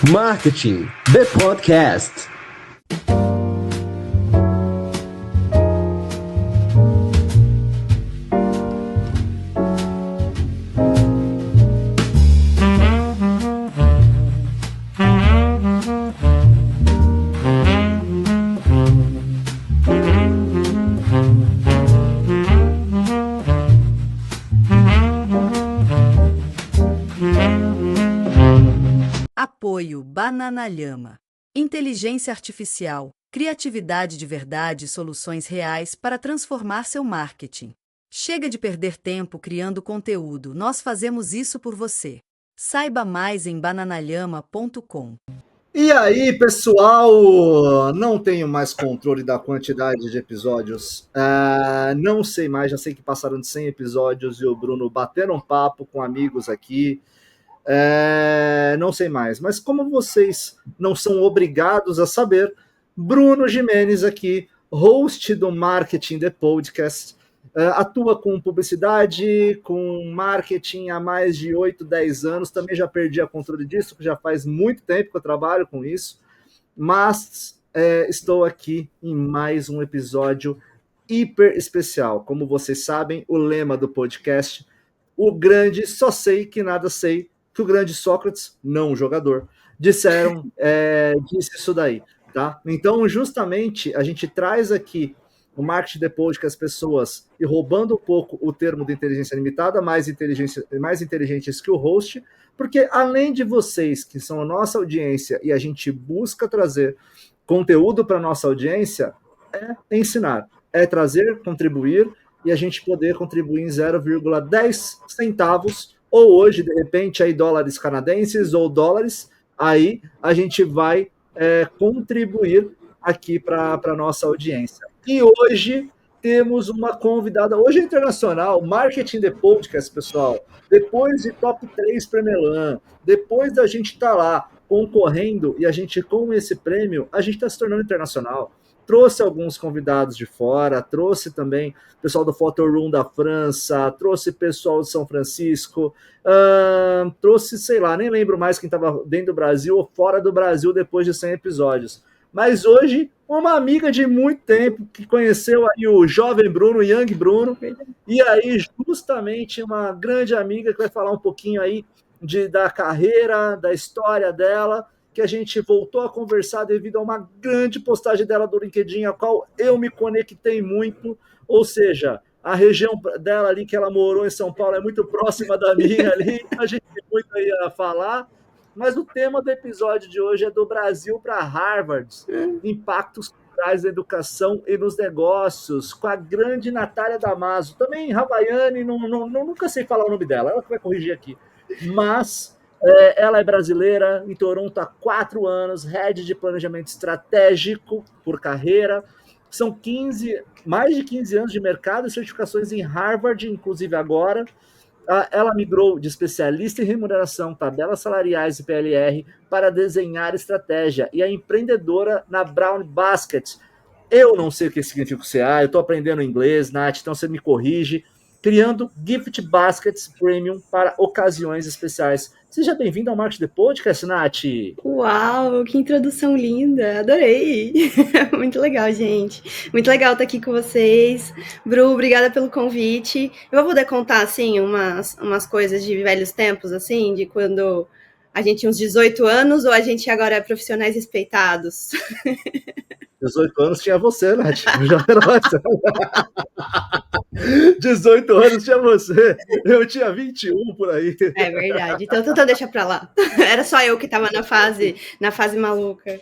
Marketing, the podcast. Apoio Bananalhama. Inteligência artificial, criatividade de verdade e soluções reais para transformar seu marketing. Chega de perder tempo criando conteúdo, nós fazemos isso por você. Saiba mais em bananalhama.com. E aí, pessoal, não tenho mais controle da quantidade de episódios. Não sei mais, já sei que passaram de 100 episódios e o Bruno bateram um papo com amigos aqui. Não sei mais, mas como vocês não são obrigados a saber, Bruno Gimenez aqui, host do Marketing The Podcast, atua com publicidade, com marketing há mais de 8, 10 anos, também já perdi a controle disso, já faz muito tempo que eu trabalho com isso, mas estou aqui em mais um episódio hiper especial. Como vocês sabem, o lema do podcast, o grande só sei que nada sei, que o grande Sócrates, não o jogador, disse isso daí, tá? Então, justamente, a gente traz aqui o marketing depois que as pessoas, e roubando um pouco o termo de inteligência limitada, mais inteligentes que o host, porque além de vocês, que são a nossa audiência, e a gente busca trazer conteúdo para a nossa audiência, é ensinar, é trazer, contribuir, e a gente poder contribuir em 0,10 centavos, ou hoje, de repente, aí dólares canadenses ou dólares, aí a gente vai contribuir aqui para a nossa audiência. E hoje temos uma convidada, hoje é internacional, Marketing The Podcast, pessoal. Depois de Top 3 Premelan, depois da gente estar lá concorrendo e a gente com esse prêmio, a gente está se tornando internacional. Trouxe alguns convidados de fora, trouxe também pessoal do Photo Room da França, trouxe pessoal de São Francisco, trouxe, sei lá, nem lembro mais quem estava dentro do Brasil ou fora do Brasil depois de 100 episódios. Mas hoje, uma amiga de muito tempo que conheceu aí o jovem Bruno, o Young Bruno, e aí justamente uma grande amiga que vai falar um pouquinho aí da carreira, da história dela, que a gente voltou a conversar devido a uma grande postagem dela do LinkedIn, a qual eu me conectei muito, ou seja, a região dela ali que ela morou em São Paulo é muito próxima da minha ali, a gente tem muito aí a falar, mas o tema do episódio de hoje é do Brasil para Harvard, impactos culturais na educação e nos negócios, com a grande Natália Damaso, também Havaiane, nunca sei falar o nome dela, ela que vai corrigir aqui, mas ela é brasileira, em Toronto há 4 anos, head de planejamento estratégico por carreira, são mais de 15 anos de mercado e certificações em Harvard, inclusive agora. Ela migrou de especialista em remuneração, tabelas salariais e PLR para desenhar estratégia e é empreendedora na Brown Basket. Eu não sei o que significa o CA, eu estou aprendendo inglês, Nath, então você me corrige. Criando gift baskets premium para ocasiões especiais. Seja bem-vindo ao Marketing The Podcast, Nath. Uau, que introdução linda, adorei. Muito legal, gente. Muito legal estar aqui com vocês. Bru, obrigada pelo convite. Eu vou poder contar, assim, umas coisas de velhos tempos, assim, de quando a gente tinha uns 18 anos ou a gente agora é profissionais respeitados? 18 anos tinha você, Nath. 18 anos tinha você. Eu tinha 21 por aí. É verdade. Então deixa pra lá. Era só eu que estava na fase maluca.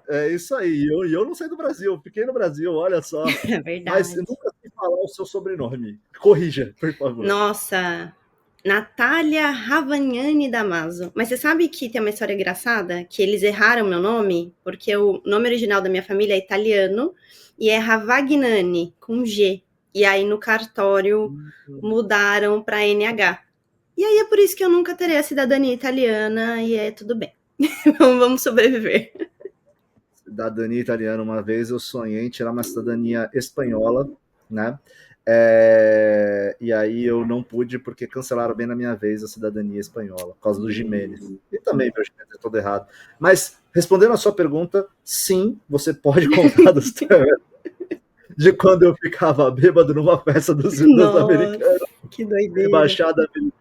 É isso aí. E eu não saí do Brasil. Fiquei no Brasil, olha só. É verdade. Mas eu nunca sei falar o seu sobrenome. Corrija, por favor. Nossa, Natália Havaiane Damaso. Mas você sabe que tem uma história engraçada? Que eles erraram meu nome, porque o nome original da minha família é italiano e é Ravagnani, com G. E aí no cartório mudaram para NH. E aí é por isso que eu nunca terei a cidadania italiana e é tudo bem. Vamos sobreviver. Cidadania italiana, uma vez eu sonhei em tirar uma cidadania espanhola, né? E aí eu não pude porque cancelaram bem na minha vez a cidadania espanhola, por causa do Jimenez. E também meu Jimenez é todo errado. Mas, respondendo a sua pergunta, sim, você pode contar dos de quando eu ficava bêbado numa festa dos americanos, que doideira. embaixada americana.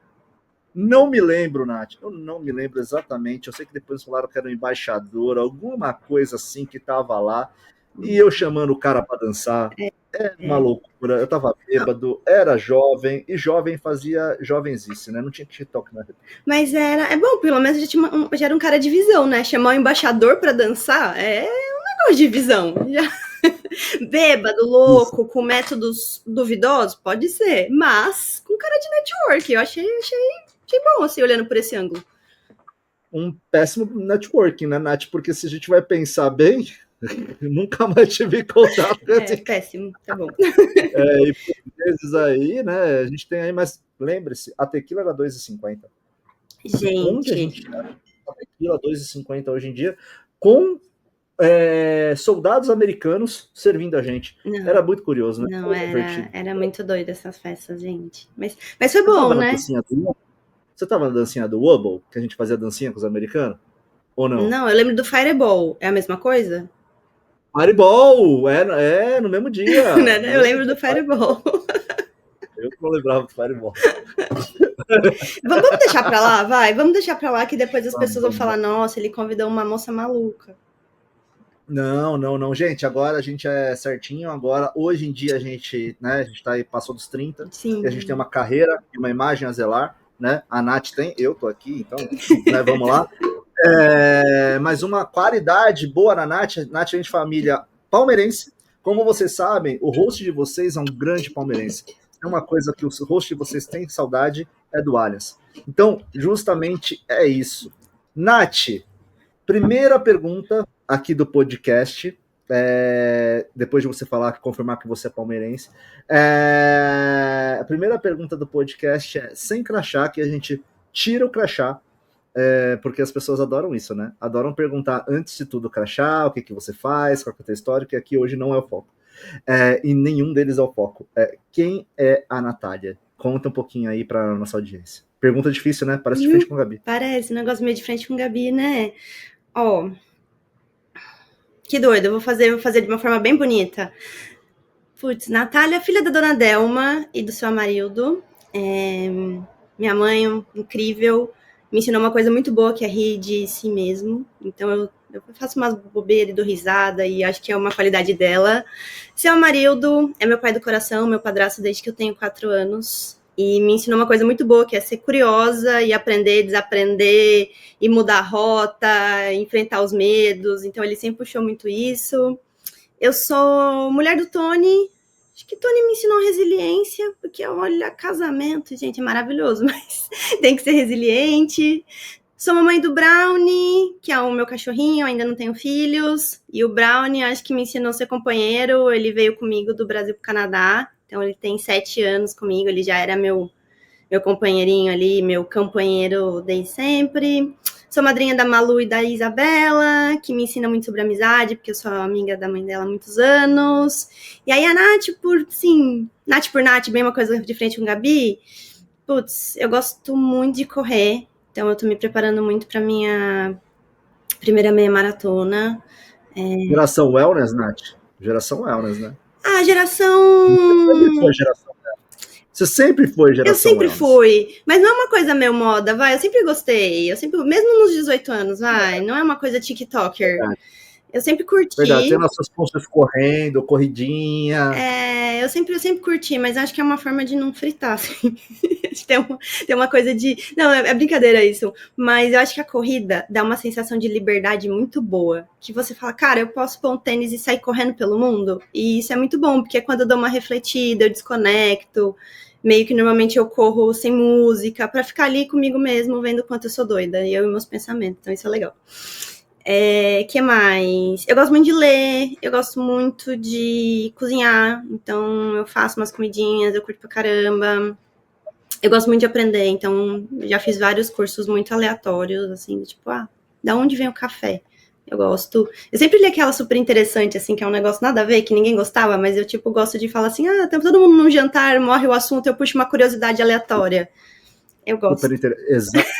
Não me lembro, Nath, eu não me lembro exatamente. Eu sei que depois falaram que era um embaixador, alguma coisa assim que tava lá, e eu chamando o cara para dançar. É uma loucura. Eu tava bêbado, era jovem, e jovem fazia jovenzice, né? Não tinha TikTok na época. Mas é bom, pelo menos já era um cara de visão, né? Chamar o embaixador pra dançar é um negócio de visão. Bêbado, louco, com métodos duvidosos, pode ser, mas com cara de network. Eu achei bom, assim, olhando por esse ângulo. Um péssimo networking, né, Nath? Porque se a gente vai pensar bem, nunca mais tive contato. Péssimo, tá bom. E por vezes aí, né, a gente tem aí, mas lembre-se, a tequila era R$2,50. Onde a gente acha a tequila R$2,50 hoje em dia, com soldados americanos servindo a gente. Não, era muito curioso, né? Não, era muito doido essas festas, gente. Mas foi bom, né? Você tava na dancinha do Wobble, que a gente fazia dancinha com os americanos? Ou não? Não, eu lembro do Fireball. É a mesma coisa? Fireball! No mesmo dia. Eu lembro do Fireball. Eu não lembrava do Fireball. Vamos deixar pra lá, vai? Vamos deixar pra lá que depois as pessoas vão falar, nossa, ele convidou uma moça maluca. Não. Gente, agora a gente é certinho. Agora, hoje em dia, a gente tá aí, passou dos 30. Sim. E a gente tem uma carreira e uma imagem a zelar, né? A Nath tem, eu tô aqui, então, né, vamos lá. Mas uma qualidade boa na Nath. Nath é de família palmeirense. Como vocês sabem, o host de vocês é um grande palmeirense. É uma coisa que o host de vocês tem saudade, é do Allianz. Então, justamente é isso. Nath, primeira pergunta aqui do podcast, depois de você confirmar que você é palmeirense. A primeira pergunta do podcast é sem crachá, que a gente tira o crachá, porque as pessoas adoram isso, né? Adoram perguntar antes de tudo o crachá, o que você faz, qual é a tua história, que aqui hoje não é o foco. E nenhum deles é o foco. Quem é a Natália? Conta um pouquinho aí para nossa audiência. Pergunta difícil, né? Parece de frente com o Gabi. Parece, um negócio meio de frente com o Gabi, né? Que doido, eu vou fazer de uma forma bem bonita. Putz, Natália, filha da dona Delma e do seu Amarildo. Minha mãe, incrível, me ensinou uma coisa muito boa, que é rir de si mesmo. Então eu faço umas bobeiras e dou risada, e acho que é uma qualidade dela. Seu Amarildo é meu pai do coração, meu padrasto desde que eu tenho 4 anos. E me ensinou uma coisa muito boa, que é ser curiosa e aprender, desaprender, e mudar a rota, enfrentar os medos. Então, ele sempre puxou muito isso. Eu sou mulher do Tony. Acho que Tony me ensinou resiliência, porque, olha, casamento, gente, é maravilhoso, mas tem que ser resiliente. Sou mamãe do Brownie, que é o meu cachorrinho, eu ainda não tenho filhos. E o Brownie, acho que me ensinou a ser companheiro. Ele veio comigo do Brasil para o Canadá. Então, ele tem 7 anos comigo, ele já era meu companheirinho ali, meu companheiro desde sempre. Sou madrinha da Malu e da Isabela, que me ensina muito sobre amizade, porque eu sou amiga da mãe dela há muitos anos. E aí a Nath por Nath, bem uma coisa de frente com o Gabi. Putz, eu gosto muito de correr, então eu tô me preparando muito para minha primeira meia maratona. Geração Wellness, Nath? Geração Wellness, né? Geração... Você sempre foi geração Eu sempre wellness. fui, mas não é uma coisa meio moda, vai, eu sempre gostei, mesmo nos 18 anos, vai, não é uma coisa tiktoker. Verdade. Eu sempre curti. Verdade, tem nossas postas correndo, corridinha. Eu sempre curti, mas acho que é uma forma de não fritar, assim. tem uma coisa de... Não, é brincadeira isso, mas eu acho que a corrida dá uma sensação de liberdade muito boa, que você fala, cara, eu posso pôr um tênis e sair correndo pelo mundo, e isso é muito bom, porque quando eu dou uma refletida, eu desconecto, meio que normalmente eu corro sem música, pra ficar ali comigo mesmo, vendo o quanto eu sou doida, e eu e meus pensamentos, então isso é legal. Que mais? Eu gosto muito de ler, eu gosto muito de cozinhar, então eu faço umas comidinhas, eu curto pra caramba. Eu gosto muito de aprender, então já fiz vários cursos muito aleatórios, assim, tipo, da onde vem o café? Eu gosto. Eu sempre li aquela super interessante, assim, que é um negócio nada a ver, que ninguém gostava, mas eu, tipo, gosto de falar assim, tá todo mundo num jantar, morre o assunto, eu puxo uma curiosidade aleatória. Eu gosto.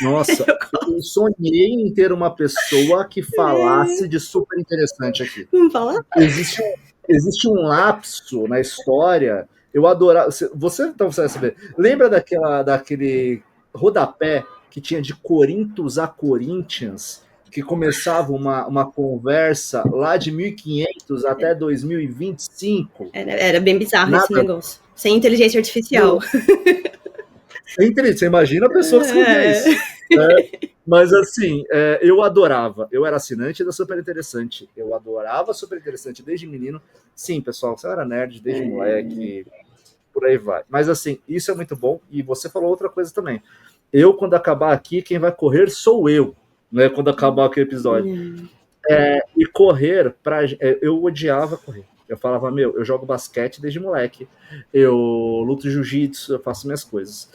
Nossa, eu sonhei em ter uma pessoa que falasse de super interessante aqui. Vamos falar? Existe um lapso na história. Eu adorava. Então você vai saber. Lembra daquele rodapé que tinha de Corinthos a Corinthians, que começava uma conversa lá de 1500 até 2025? Era bem bizarro Nada. Esse negócio. Sem inteligência artificial. É interessante, você imagina a pessoa que escrevia isso. Mas assim, eu adorava. Eu era assinante da Super Interessante. Eu adorava Super Interessante desde menino. Sim, pessoal, você era nerd desde moleque. Por aí vai. Mas assim, isso é muito bom. E você falou outra coisa também. Eu, quando acabar aqui, quem vai correr sou eu. Né, quando acabar aquele episódio. E correr, eu odiava correr. Eu falava, eu jogo basquete desde moleque. Eu luto jiu-jitsu, eu faço minhas coisas.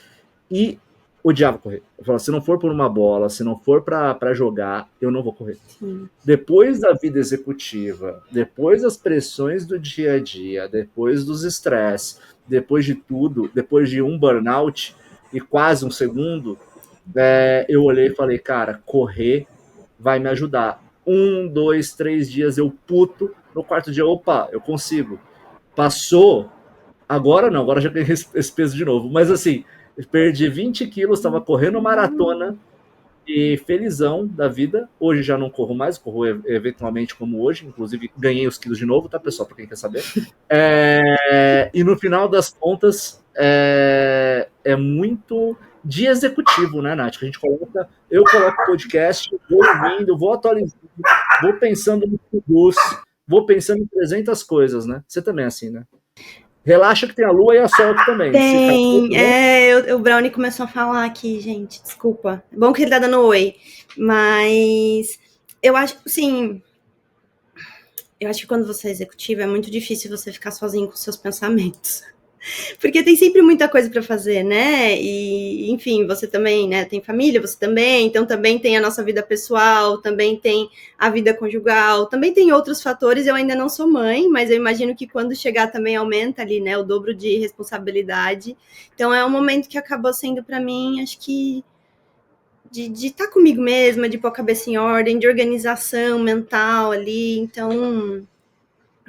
E odiava correr. Eu falava, se não for por uma bola, se não for para jogar, eu não vou correr. Sim. Depois da vida executiva, depois das pressões do dia a dia, depois dos estresses, depois de tudo, depois de um burnout e quase um segundo, eu olhei e falei, cara, correr vai me ajudar. 1, 2, 3 dias eu puto, no quarto dia, opa, eu consigo. Passou, agora não, agora já ganhei esse peso de novo, mas assim, perdi 20 quilos, estava correndo maratona e felizão da vida. Hoje já não corro mais, corro eventualmente como hoje, inclusive ganhei os quilos de novo, tá, pessoal, para quem quer saber. E no final das contas, é muito de executivo, né, Nath? Que a gente coloca, eu coloco podcast, vou ouvindo, vou atualizando, vou pensando no curso, vou pensando em 300 coisas, né? Você também é assim, né? Relaxa que tem a lua e a sol aqui também. Tem, o Brownie começou a falar aqui, gente, desculpa. É bom que ele tá dando oi, mas eu acho, sim, eu acho que quando você é executivo é muito difícil você ficar sozinho com seus pensamentos. Porque tem sempre muita coisa para fazer, né? E, enfim, você também, né? Tem família, você também, então também tem a nossa vida pessoal, também tem a vida conjugal, também tem outros fatores. Eu ainda não sou mãe, mas eu imagino que quando chegar também aumenta ali, né? O dobro de responsabilidade. Então é um momento que acabou sendo para mim, acho que de estar comigo mesma, de pôr a cabeça em ordem, de organização mental ali. Então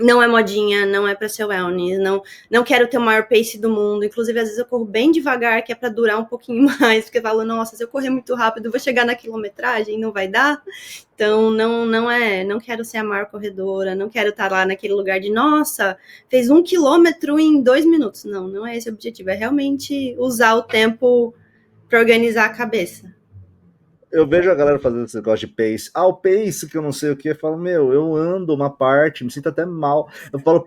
não é modinha, não é para ser wellness, não quero ter o maior pace do mundo. Inclusive, às vezes eu corro bem devagar, que é para durar um pouquinho mais, porque eu falo, nossa, se eu correr muito rápido, eu vou chegar na quilometragem, não vai dar. Então, não quero ser a maior corredora, não quero estar lá naquele lugar de, nossa, fez 1 quilômetro em 2 minutos. Não é esse o objetivo, é realmente usar o tempo para organizar a cabeça. Eu vejo a galera fazendo esse negócio de pace. O pace que eu não sei o que. Eu falo, eu ando uma parte, me sinto até mal. Eu falo,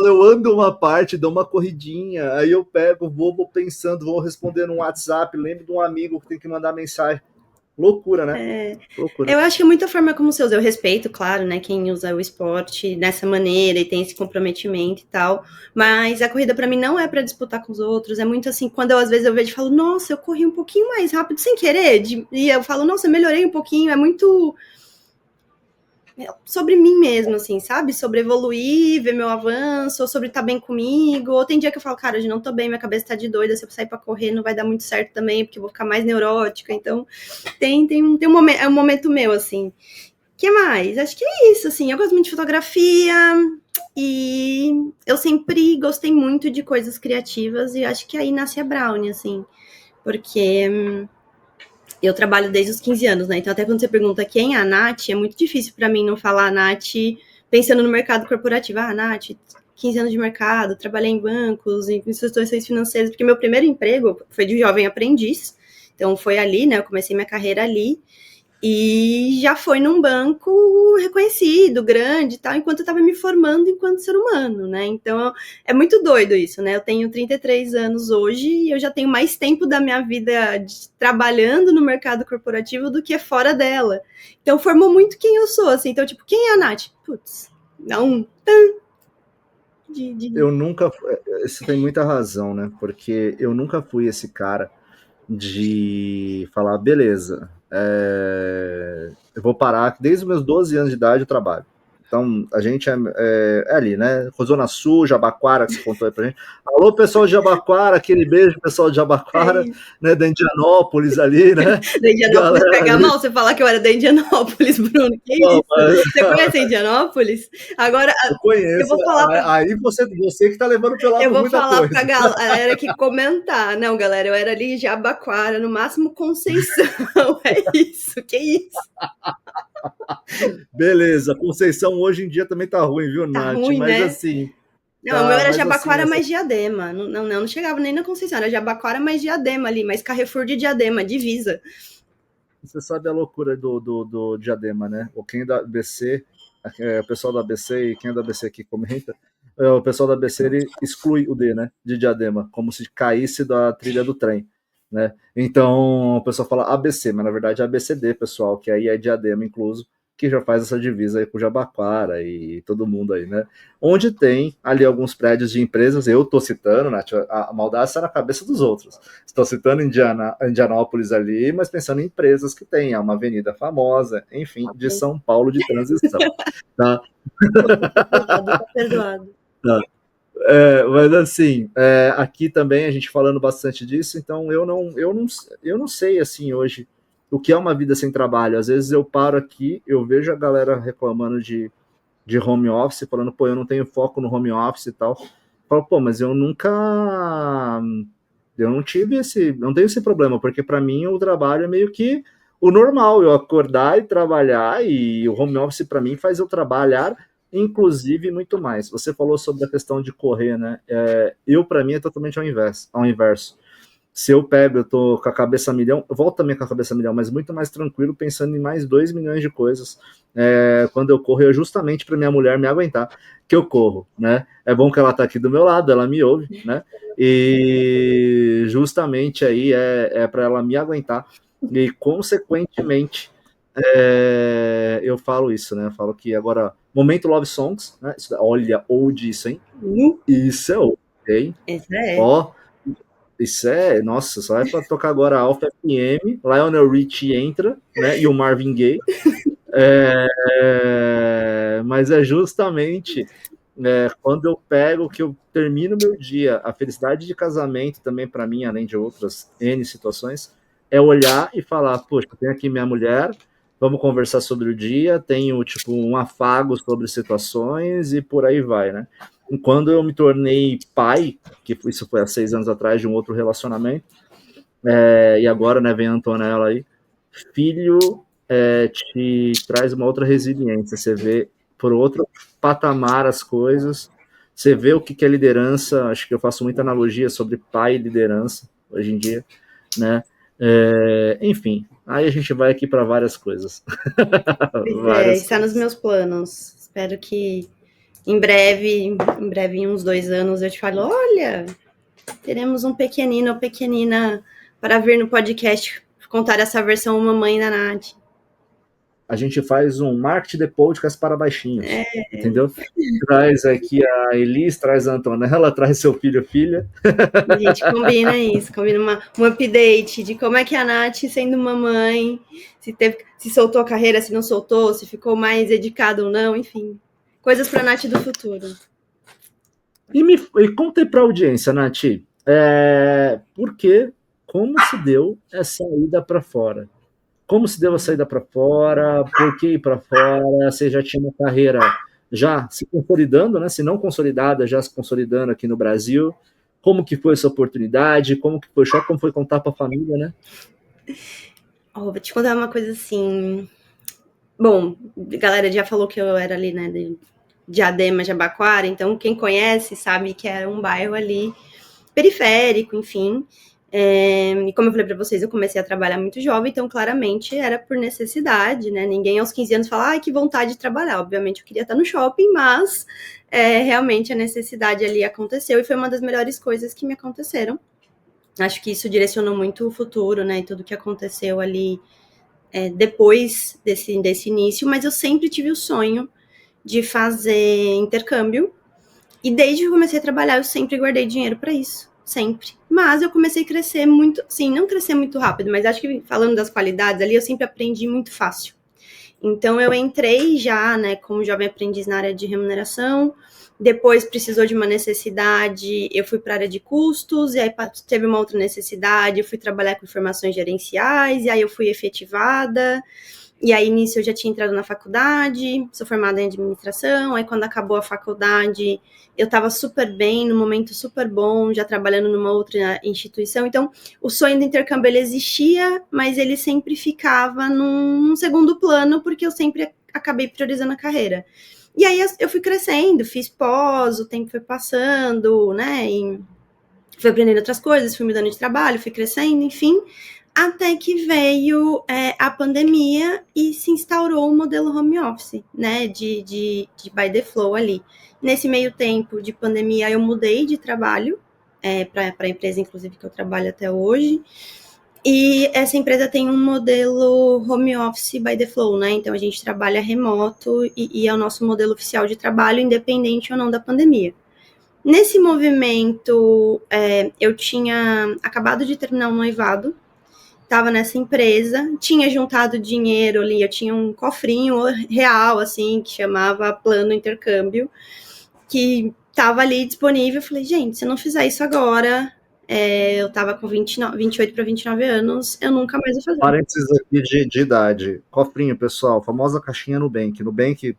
eu ando uma parte, dou uma corridinha, aí eu pego, vou pensando, vou respondendo um WhatsApp, lembro de um amigo que tem que mandar mensagem. Loucura, né? Loucura. Eu acho que é muita forma como você usa. Eu respeito, claro, né, quem usa o esporte dessa maneira e tem esse comprometimento e tal, mas a corrida para mim não é para disputar com os outros, é muito assim, quando às vezes eu vejo e falo, nossa, eu corri um pouquinho mais rápido sem querer, e eu falo, nossa, eu melhorei um pouquinho, é muito sobre mim mesmo, assim, sabe? Sobre evoluir, ver meu avanço, ou sobre estar bem comigo. Ou tem dia que eu falo, cara, hoje não tô bem, minha cabeça tá de doida, se eu sair pra correr não vai dar muito certo também, porque eu vou ficar mais neurótica. Então, tem um momento, é um momento meu, assim. Que mais? Acho que é isso, assim. Eu gosto muito de fotografia e eu sempre gostei muito de coisas criativas e acho que aí nasce a Brownie, assim. Porque eu trabalho desde os 15 anos, né? Então, até quando você pergunta quem é a Nath, é muito difícil para mim não falar a Nath pensando no mercado corporativo. Nath, 15 anos de mercado, trabalhei em bancos, em instituições financeiras, porque meu primeiro emprego foi de jovem aprendiz. Então, foi ali, né? Eu comecei minha carreira ali. E já foi num banco reconhecido, grande e tal, enquanto eu estava me formando enquanto ser humano, né? Então, é muito doido isso, né? Eu tenho 33 anos hoje e eu já tenho mais tempo da minha vida trabalhando no mercado corporativo do que fora dela. Então, formou muito quem eu sou, assim. Então, tipo, quem é a Nath? Putz, não. Eu nunca... Você tem muita razão, né? Porque eu nunca fui esse cara de falar, beleza, eu vou parar, desde os meus 12 anos de idade eu trabalho. Então, a gente é ali, né? Zona Sul, Jabaquara, que você contou aí pra gente. Alô, pessoal de Jabaquara, aquele beijo, pessoal de Jabaquara, né? Da Indianópolis ali, né? Da Indianópolis, pega mal você falar que eu era da Indianópolis, Bruno. Que isso? Você conhece a Indianópolis? Agora, eu conheço. Eu vou falar aí você que tá levando pelo lado muita coisa. Eu vou falar pra galera que comentar. Não, galera, eu era ali em Jabaquara, no máximo Conceição. É isso, que isso? Beleza, Conceição hoje em dia também tá ruim, viu, Tá Nath? ruim, mas né? assim. Não, o meu era mas Jabaquara assim, mais Diadema. Não chegava nem na Conceição, era Jabaquara mais Diadema ali, mais Carrefour de Diadema, divisa. Você sabe a loucura do Diadema, né? O quem é da ABC, o pessoal da ABC e quem é da ABC aqui comenta, o pessoal da ABC ele exclui o D, né? De Diadema, como se caísse da trilha do trem, né? Então o pessoal fala ABC, mas na verdade é ABCD, pessoal, que aí é Diadema incluso, que já faz essa divisa aí com Jabaquara e todo mundo aí, né? Onde tem ali alguns prédios de empresas, eu tô citando, Nath, a maldade está na cabeça dos outros. Estou citando Indianópolis ali, mas pensando em empresas que têm uma avenida famosa, enfim, de São Paulo de transição. Tá? Tá perdoado. Tá. Mas assim, aqui também a gente falando bastante disso, então eu não sei assim hoje o que é uma vida sem trabalho. Às vezes eu paro aqui, eu vejo a galera reclamando de home office, falando, pô, eu não tenho foco no home office e tal. Eu falo, pô, mas eu não tenho esse problema, porque para mim o trabalho é meio que o normal, eu acordar e trabalhar, e o home office para mim faz eu trabalhar, inclusive muito mais. Você falou sobre a questão de correr, né? Para mim é totalmente ao inverso. Se eu pego, eu tô com a cabeça a milhão, eu volto também com a cabeça a milhão, mas muito mais tranquilo, pensando em mais 2 milhões de coisas. Quando eu corro, é justamente para minha mulher me aguentar que eu corro, né? É bom que ela tá aqui do meu lado, ela me ouve, né? E justamente aí é para ela me aguentar e, consequentemente, eu falo isso, né? Eu falo que agora, momento Love Songs, né? Olha, old isso, hein? Isso é old, hein? Isso é. Ó, isso nossa, só vai pra tocar agora a Alpha FM, Lionel Richie entra, né, e o Marvin Gaye, mas é justamente quando eu pego que eu termino meu dia, a felicidade de casamento também para mim, além de outras N situações, é olhar e falar, poxa, tenho aqui minha mulher, vamos conversar sobre o dia, tenho tipo um afago sobre situações e por aí vai, né? Quando eu me tornei pai, que isso foi há 6 anos atrás de um outro relacionamento, e agora, né, vem a Antonella aí, filho te traz uma outra resiliência, você vê por outro patamar as coisas, você vê o que é liderança, acho que eu faço muita analogia sobre pai e liderança, hoje em dia, né, enfim, aí a gente vai aqui para várias coisas. Está nos meus planos, espero que em breve, em uns 2 anos, eu te falo, olha, teremos um pequenino ou pequenina para vir no podcast contar essa versão mamãe da Nath. A gente faz um marketing de podcast para baixinhos, entendeu? Traz aqui a Elis, traz a Antonella, traz seu filho ou filha. A gente combina isso, combina um update de como é que a Nath, sendo mamãe, se soltou a carreira, se não soltou, se ficou mais dedicado ou não, enfim. Coisas para a Nath do futuro. E conta aí para a audiência, Nath, como se deu essa ida para fora? Como se deu a saída para fora? Por que ir para fora? Você já tinha uma carreira já se consolidando, né? Se não consolidada, já se consolidando aqui no Brasil. Como que foi essa oportunidade? Como que foi o choque? Como foi contar para a família, né? Vou te contar uma coisa assim. Bom, a galera já falou que eu era ali, né, de Diadema, Jabaquara, então quem conhece sabe que é um bairro ali periférico, enfim. E como eu falei para vocês, eu comecei a trabalhar muito jovem, então claramente era por necessidade, né? Ninguém aos 15 anos fala, que vontade de trabalhar. Obviamente eu queria estar no shopping, mas realmente a necessidade ali aconteceu e foi uma das melhores coisas que me aconteceram. Acho que isso direcionou muito o futuro, né? E tudo que aconteceu ali depois desse início, mas eu sempre tive o sonho de fazer intercâmbio e desde que eu comecei a trabalhar eu sempre guardei dinheiro para isso. sempre. Mas eu comecei a crescer muito, sim, não crescer muito rápido, mas acho que falando das qualidades ali, eu sempre aprendi muito fácil. Então eu entrei já, né, como jovem aprendiz na área de remuneração, depois precisou de uma necessidade, eu fui para a área de custos, e aí teve uma outra necessidade, eu fui trabalhar com informações gerenciais, e aí eu fui efetivada, e aí nisso eu já tinha entrado na faculdade, sou formada em administração, aí quando acabou a faculdade eu estava super bem, num momento super bom, já trabalhando numa outra instituição, então o sonho do intercâmbio ele existia, mas ele sempre ficava num segundo plano, porque eu sempre acabei priorizando a carreira. E aí eu fui crescendo, fiz pós, o tempo foi passando, né, e fui aprendendo outras coisas, fui mudando de trabalho, fui crescendo, enfim, até que veio a pandemia e se instaurou o modelo home office, né, de by the flow ali. Nesse meio tempo de pandemia, eu mudei de trabalho para a empresa, inclusive, que eu trabalho até hoje, e essa empresa tem um modelo home office by the flow, né, então a gente trabalha remoto e é o nosso modelo oficial de trabalho, independente ou não da pandemia. Nesse movimento, eu tinha acabado de terminar um noivado, estava nessa empresa, tinha juntado dinheiro ali, eu tinha um cofrinho real, assim, que chamava Plano Intercâmbio, que estava ali disponível. Eu falei, gente, se eu não fizer isso agora, eu estava com 28 para 29 anos, eu nunca mais vou fazer. Parênteses aqui de idade. Cofrinho, pessoal, famosa caixinha Nubank. Nubank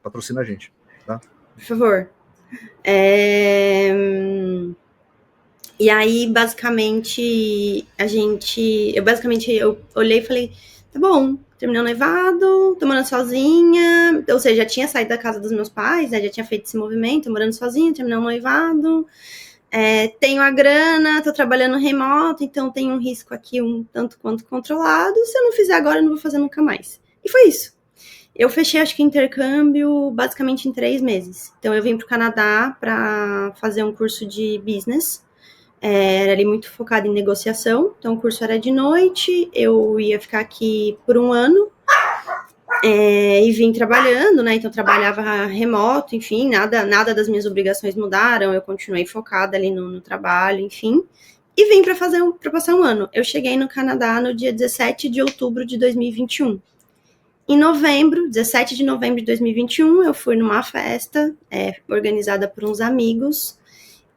patrocina a gente, tá? Por favor. E aí, basicamente, eu olhei e falei, tá bom, terminei o noivado, tô morando sozinha, ou seja, já tinha saído da casa dos meus pais, né, já tinha feito esse movimento, tô morando sozinha, terminei o noivado, tenho a grana, tô trabalhando remoto, então tenho um risco aqui um tanto quanto controlado, se eu não fizer agora, eu não vou fazer nunca mais. E foi isso. Eu fechei, acho que intercâmbio, basicamente em 3 meses. Então, eu vim pro Canadá para fazer um curso de business, era ali muito focado em negociação, então o curso era de noite, eu ia ficar aqui por 1 ano, e vim trabalhando, né, então trabalhava remoto, enfim, nada das minhas obrigações mudaram, eu continuei focada ali no trabalho, enfim, e vim para passar 1 ano. Eu cheguei no Canadá no dia 17 de outubro de 2021. Em novembro, 17 de novembro de 2021, eu fui numa festa organizada por uns amigos,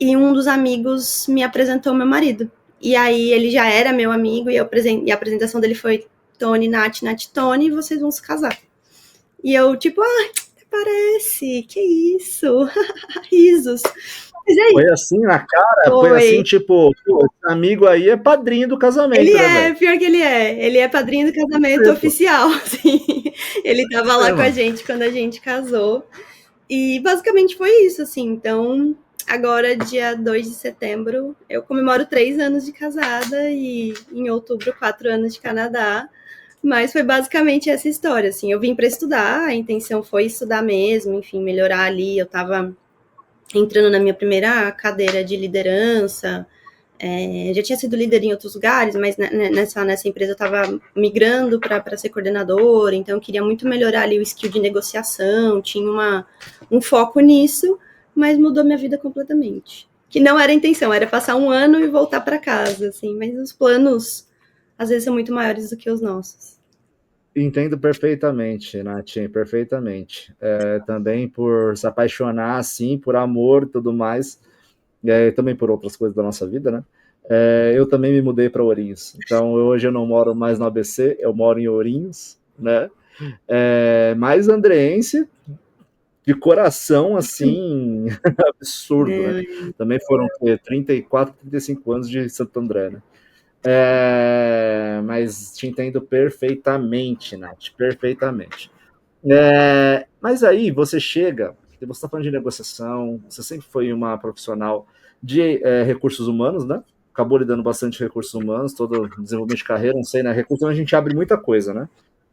e um dos amigos me apresentou meu marido. E aí ele já era meu amigo e a apresentação dele foi Tony, Nath, Tony, vocês vão se casar. E eu, tipo, parece, que isso? Risos. Mas aí, Foi assim na cara? Foi assim, tipo, pô, esse amigo aí é padrinho do casamento, ele né, pior que ele é. Ele é padrinho do casamento oficial, assim. Ele tava lá com a gente quando a gente casou. E basicamente foi isso, assim. Então, agora, dia 2 de setembro, eu comemoro 3 anos de casada e em outubro, 4 anos de Canadá. Mas foi basicamente essa história, assim. Eu vim para estudar, a intenção foi estudar mesmo, enfim, melhorar ali. Eu estava entrando na minha primeira cadeira de liderança. Já tinha sido líder em outros lugares, mas nessa empresa eu estava migrando para ser coordenadora, então eu queria muito melhorar ali o skill de negociação, tinha um foco nisso, mas mudou minha vida completamente. Que não era a intenção, era passar 1 ano e voltar para casa, assim, mas os planos às vezes são muito maiores do que os nossos. Entendo perfeitamente, Nath, perfeitamente. Também por se apaixonar, assim, por amor e tudo mais, também por outras coisas da nossa vida, né? Eu também me mudei para Ourinhos. Então, hoje eu não moro mais no ABC, eu moro em Ourinhos, né? Mais andreense, de coração, assim, absurdo, né? Também foram 34, 35 anos de Santo André, né? Mas te entendo perfeitamente, Nath, perfeitamente. Mas aí você chega, você está falando de negociação, você sempre foi uma profissional de recursos humanos, né? Acabou lidando bastante com recursos humanos, todo desenvolvimento de carreira, não sei, né? Recursos humanos a gente abre muita coisa, né?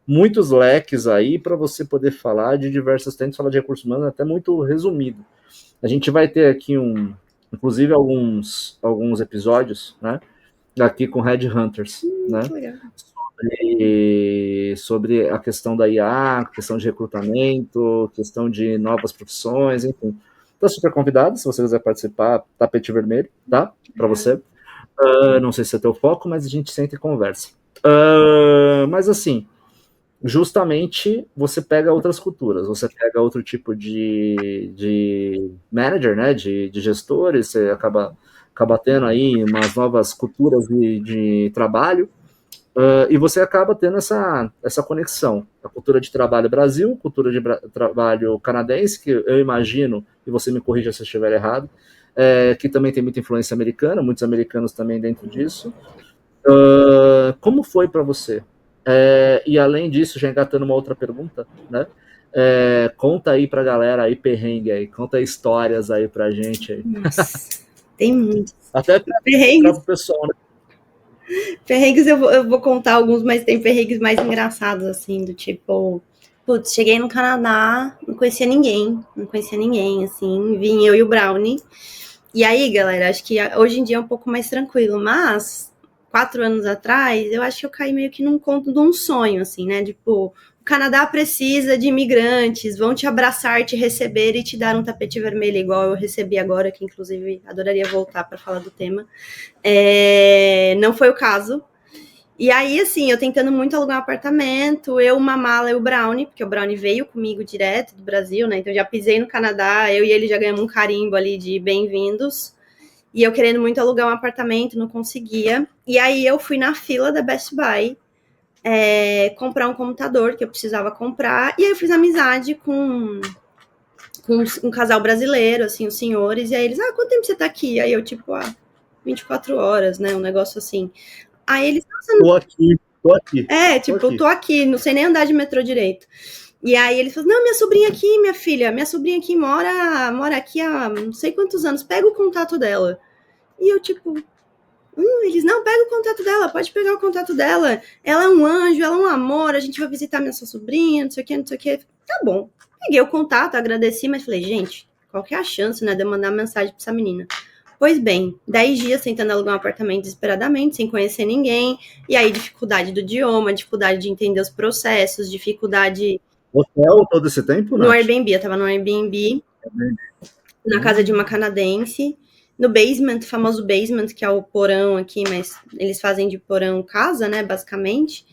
Muitos leques aí para você poder falar de diversos temas, falar de recursos humanos até muito resumido. A gente vai ter aqui inclusive alguns episódios, né? Aqui com Headhunters, né? Sobre a questão da IA, questão de recrutamento, questão de novas profissões, enfim. tá super convidado, se você quiser participar, tapete vermelho, tá? Para você. Não sei se é teu foco, mas a gente senta e conversa. Mas assim, justamente você pega outras culturas, você pega outro tipo de manager, né, de gestores, você acaba tendo aí umas novas culturas de trabalho, e você acaba tendo essa conexão. A cultura de trabalho Brasil, cultura de trabalho canadense, que eu imagino, e você me corrija se eu estiver errado, que também tem muita influência americana, muitos americanos também dentro disso. Como foi para você? E além disso, já engatando uma outra pergunta, né? Conta aí pra galera aí, perrengue aí, conta histórias aí pra gente aí. Nossa, tem muitos. Até pra o pessoal, né? Perrengues eu vou contar alguns, mas tem perrengues mais engraçados, assim, do tipo... Putz, cheguei no Canadá, não conhecia ninguém, assim, vim eu e o Brownie. E aí, galera, acho que hoje em dia é um pouco mais tranquilo, mas 4 anos atrás, eu acho que eu caí meio que num conto de um sonho, assim, né? Tipo, o Canadá precisa de imigrantes, vão te abraçar, te receber e te dar um tapete vermelho, igual eu recebi agora, que inclusive adoraria voltar para falar do tema. Não foi o caso. E aí, assim, eu tentando muito alugar um apartamento, eu, uma mala e o Brownie, porque o Brownie veio comigo direto do Brasil, né? Então já pisei no Canadá, eu e ele já ganhamos um carimbo ali de bem-vindos. E eu querendo muito alugar um apartamento, não conseguia. E aí eu fui na fila da Best Buy comprar um computador que eu precisava comprar. E aí eu fiz amizade com um casal brasileiro, assim, os senhores. E aí eles, quanto tempo você tá aqui? Aí eu, tipo, 24 horas, né? Um negócio assim. Aí eles... Tô aqui. Eu tô aqui, não sei nem andar de metrô direito. E aí ele falou, não, minha sobrinha aqui, minha filha, mora aqui há não sei quantos anos, pega o contato dela. E eu, tipo, eles, não, pega o contato dela, pode pegar o contato dela. Ela é um anjo, ela é um amor, a gente vai visitar minha sobrinha, não sei o que, não sei o que. Tá bom. Peguei o contato, agradeci, mas falei, gente, qual que é a chance, né, de eu mandar mensagem pra essa menina? Pois bem, 10 dias tentando alugar um apartamento desesperadamente, sem conhecer ninguém, e aí dificuldade do idioma, dificuldade de entender os processos, dificuldade... Hotel todo esse tempo, No Nath? Airbnb, eu tava no Airbnb, na casa de uma canadense, no basement, famoso basement, que é o porão aqui, mas eles fazem de porão casa, né, basicamente.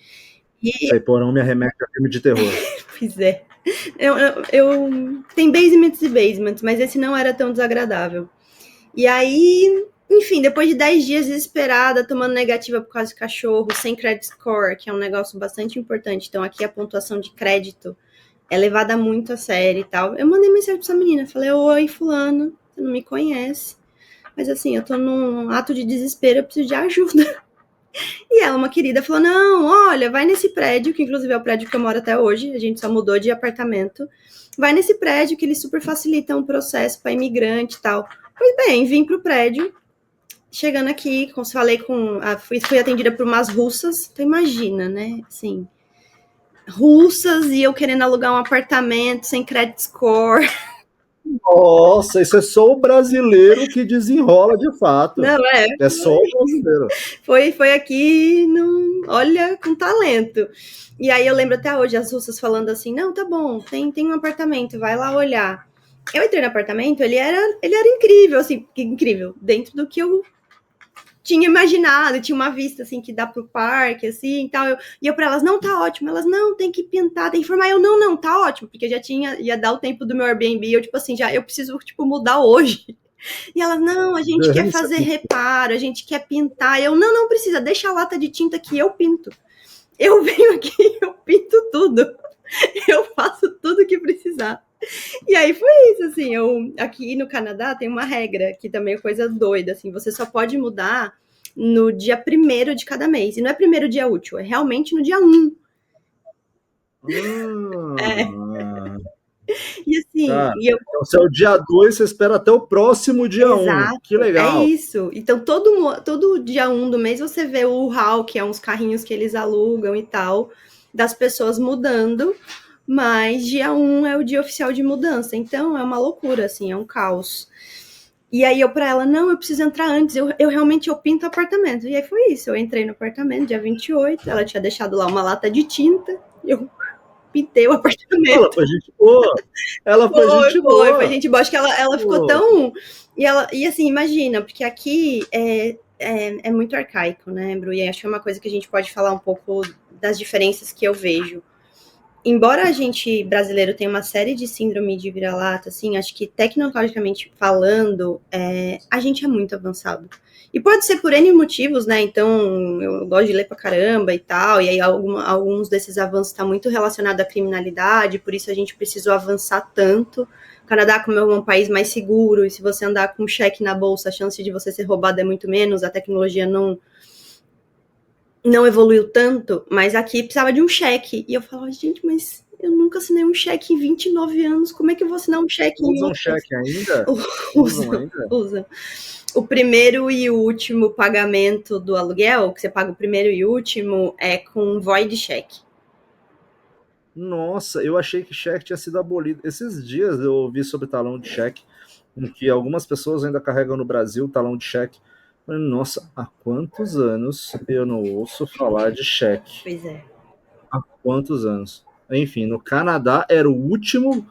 Aí, porão me arremete a filme de terror. Pois é. Tem basements e basements, mas esse não era tão desagradável. E aí, enfim, depois de 10 dias desesperada, tomando negativa por causa de cachorro, sem credit score, que é um negócio bastante importante. Então, aqui a pontuação de crédito é levada muito a sério e tal. Eu mandei mensagem pra essa menina, falei, oi, fulano, você não me conhece. Mas assim, eu tô num ato de desespero, eu preciso de ajuda. E ela, uma querida, falou, não, olha, vai nesse prédio, que inclusive é o prédio que eu moro até hoje, a gente só mudou de apartamento. Vai nesse prédio que eles super facilitam o processo para imigrante e tal. Pois bem, vim pro prédio, chegando aqui, falei fui atendida por umas russas, então imagina, né, assim, russas e eu querendo alugar um apartamento sem credit score. Nossa, isso é só o brasileiro que desenrola de fato. Não, é só o brasileiro. Foi aqui, olha, com talento. E aí eu lembro até hoje as russas falando assim, não, tá bom, tem um apartamento, vai lá olhar. Eu entrei no apartamento, ele era incrível, assim, incrível, dentro do que eu tinha imaginado, tinha uma vista, assim, que dá pro parque, assim, e tal. E eu pra elas, não, tá ótimo. Elas, não, tem que pintar, tem que informar. Eu, não, tá ótimo, porque eu já ia dar o tempo do meu Airbnb, eu, tipo assim, eu preciso, tipo, mudar hoje. E elas, não, a gente quer fazer reparo, a gente quer pintar. Eu, não precisa, deixa a lata de tinta que eu pinto. Eu venho aqui, eu pinto tudo. Eu faço tudo que precisar. E aí foi isso, assim, aqui no Canadá tem uma regra, que também é coisa doida, assim, você só pode mudar no dia 1º de cada mês, e não é primeiro dia útil, é realmente no dia 1. E assim, então se é o dia 2, você espera até o próximo dia 1. Que legal. É isso. Então todo dia 1 do mês você vê o hall, que é uns carrinhos que eles alugam e tal, das pessoas mudando, mas dia 1 é o dia oficial de mudança, então é uma loucura, assim, é um caos. E aí eu pra ela, não, eu preciso entrar antes, eu realmente pinto o apartamento. E aí foi isso, eu entrei no apartamento dia 28, ela tinha deixado lá uma lata de tinta, eu pintei o apartamento. Ela foi gente boa. Ela foi gente boa. Foi gente boa. Acho que ela ficou tão... E assim, imagina, porque aqui é muito arcaico, né, Bru? E acho que é uma coisa que a gente pode falar um pouco das diferenças que eu vejo. Embora a gente, brasileiro, tenha uma série de síndrome de vira-lata, assim, acho que tecnologicamente falando, a gente é muito avançado. E pode ser por N motivos, né? Então, eu gosto de ler pra caramba e tal, e aí alguns desses avanços estão muito relacionados à criminalidade, por isso a gente precisou avançar tanto. O Canadá, como é um país mais seguro, e se você andar com um cheque na bolsa, a chance de você ser roubado é muito menos, a tecnologia não evoluiu tanto, mas aqui precisava de um cheque. E eu falava, gente, mas eu nunca assinei um cheque em 29 anos, como é que eu vou assinar um cheque? Usam cheque ainda? Usam ainda? Usam. O primeiro e o último pagamento do aluguel, que você paga o primeiro e o último, é com void cheque. Nossa, eu achei que cheque tinha sido abolido. Esses dias eu ouvi sobre talão de cheque, em que algumas pessoas ainda carregam no Brasil talão de cheque. Nossa, há quantos anos eu não ouço falar de cheque? Pois é. Há quantos anos? Enfim, no Canadá era o último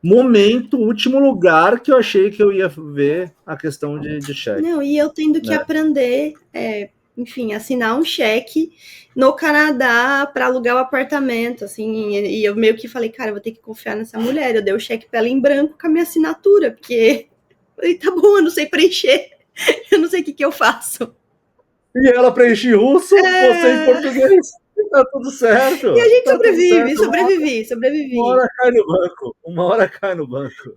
momento, o último lugar que eu achei que eu ia ver a questão de cheque. Não, e eu tendo que aprender, enfim, assinar um cheque no Canadá para alugar o apartamento, assim, e eu meio que falei, cara, eu vou ter que confiar nessa mulher. Eu dei o cheque para ela em branco com a minha assinatura, porque tá bom, eu não sei preencher. Eu não sei o que eu faço. E ela preenche em russo, você em português. Tá tudo certo. E a gente sobrevivi. Uma hora cai no banco. Uma hora cai no banco.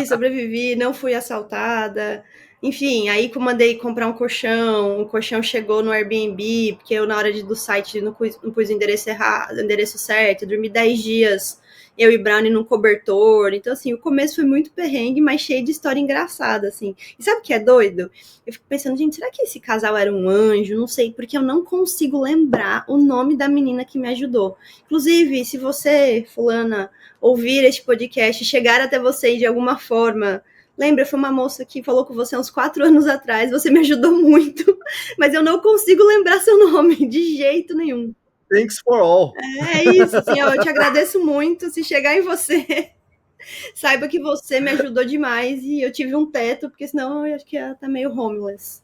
Sobrevivi, não fui assaltada. Enfim, aí que eu mandei comprar um colchão chegou no Airbnb, porque eu na hora do site não pus o endereço certo, eu dormi 10 dias, eu e Brownie num cobertor. Então, assim, o começo foi muito perrengue, mas cheio de história engraçada, assim. E sabe o que é doido? Eu fico pensando, gente, será que esse casal era um anjo? Não sei, porque eu não consigo lembrar o nome da menina que me ajudou. Inclusive, se você, fulana, ouvir este podcast, chegar até você de alguma forma, lembra, foi uma moça que falou com você uns 4 anos atrás, você me ajudou muito, mas eu não consigo lembrar seu nome, de jeito nenhum. Thanks for all. É isso, assim, ó, eu te agradeço muito. Se chegar em você, saiba que você me ajudou demais e eu tive um teto, porque senão eu acho que ela tá meio homeless.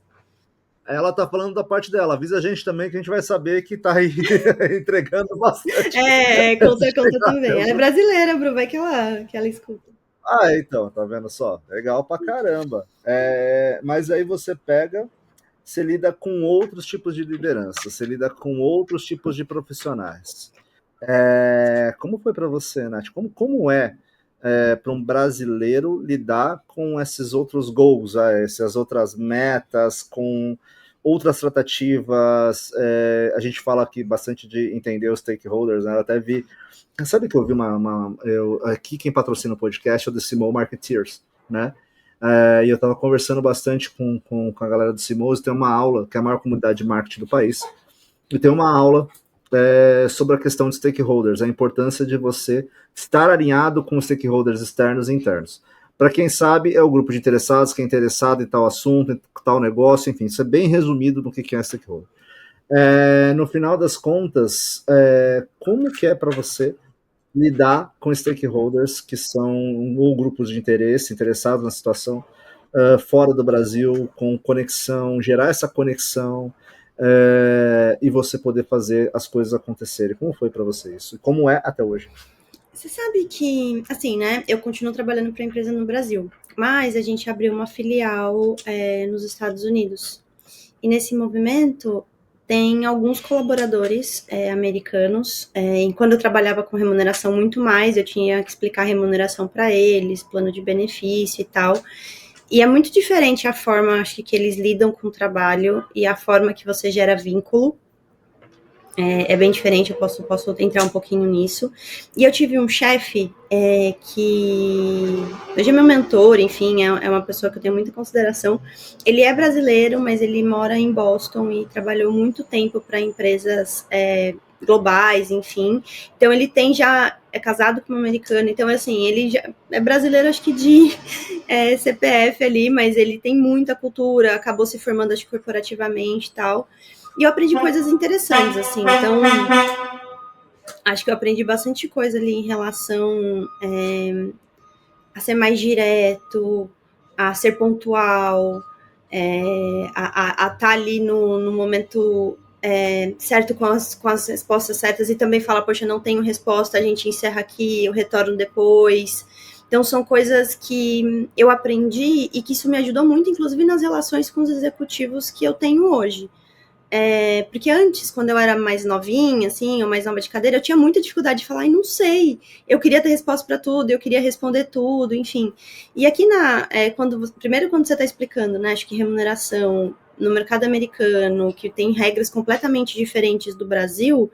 Ela tá falando da parte dela. Avisa a gente também que a gente vai saber que tá aí entregando bastante. Conta também. Ela é brasileira, Bru, vai que ela escuta. Ah, então, tá vendo só? Legal pra caramba. Mas aí você pega, você lida com outros tipos de liderança, você lida com outros tipos de profissionais. Como foi para você, Nath? Como é para um brasileiro lidar com esses outros goals, essas outras metas, com outras tratativas? A gente fala aqui bastante de entender os stakeholders, né? Eu até vi. Sabe que eu vi aqui quem patrocina o podcast é o The Simo Marketeers, né? E eu estava conversando bastante com a galera do Simoes. Tem uma aula, que é a maior comunidade de marketing do país, e tem uma aula sobre a questão de stakeholders, a importância de você estar alinhado com os stakeholders externos e internos. Para quem sabe, é o grupo de interessados, que é interessado em tal assunto, em tal negócio, enfim, isso é bem resumido no que é stakeholder. No final das contas, como que é para você lidar com stakeholders que são ou grupos de interesse, interessados na situação fora do Brasil, com conexão, gerar essa conexão e você poder fazer as coisas acontecerem? Como foi para você isso? E como é até hoje? Você sabe que, assim, né, eu continuo trabalhando para a empresa no Brasil, mas a gente abriu uma filial nos Estados Unidos. E nesse movimento tem alguns colaboradores americanos. Quando eu trabalhava com remuneração muito mais, eu tinha que explicar a remuneração para eles, plano de benefício e tal. E é muito diferente a forma, acho que eles lidam com o trabalho e a forma que você gera vínculo. É bem diferente, eu posso entrar um pouquinho nisso. E eu tive um chefe que hoje é meu mentor, enfim, é uma pessoa que eu tenho muita consideração. Ele é brasileiro, mas ele mora em Boston e trabalhou muito tempo para empresas globais, enfim. Então ele é casado com uma americana, então assim, ele já é brasileiro, acho que de CPF ali, mas ele tem muita cultura, acabou se formando, acho que corporativamente e tal. E eu aprendi coisas interessantes, assim. Então, Acho que eu aprendi bastante coisa ali em relação a ser mais direto, a ser pontual, a estar ali no momento certo com as respostas certas e também falar, poxa, não tenho resposta, a gente encerra aqui, eu retorno depois. Então, são coisas que eu aprendi e que isso me ajudou muito, inclusive nas relações com os executivos que eu tenho hoje. Porque antes, quando eu era mais novinha, assim, ou mais nova de cadeira, eu tinha muita dificuldade de falar, e não sei. Eu queria ter resposta para tudo, eu queria responder tudo, enfim. E aqui primeiro quando você está explicando, né? Acho que remuneração no mercado americano, que tem regras completamente diferentes do Brasil,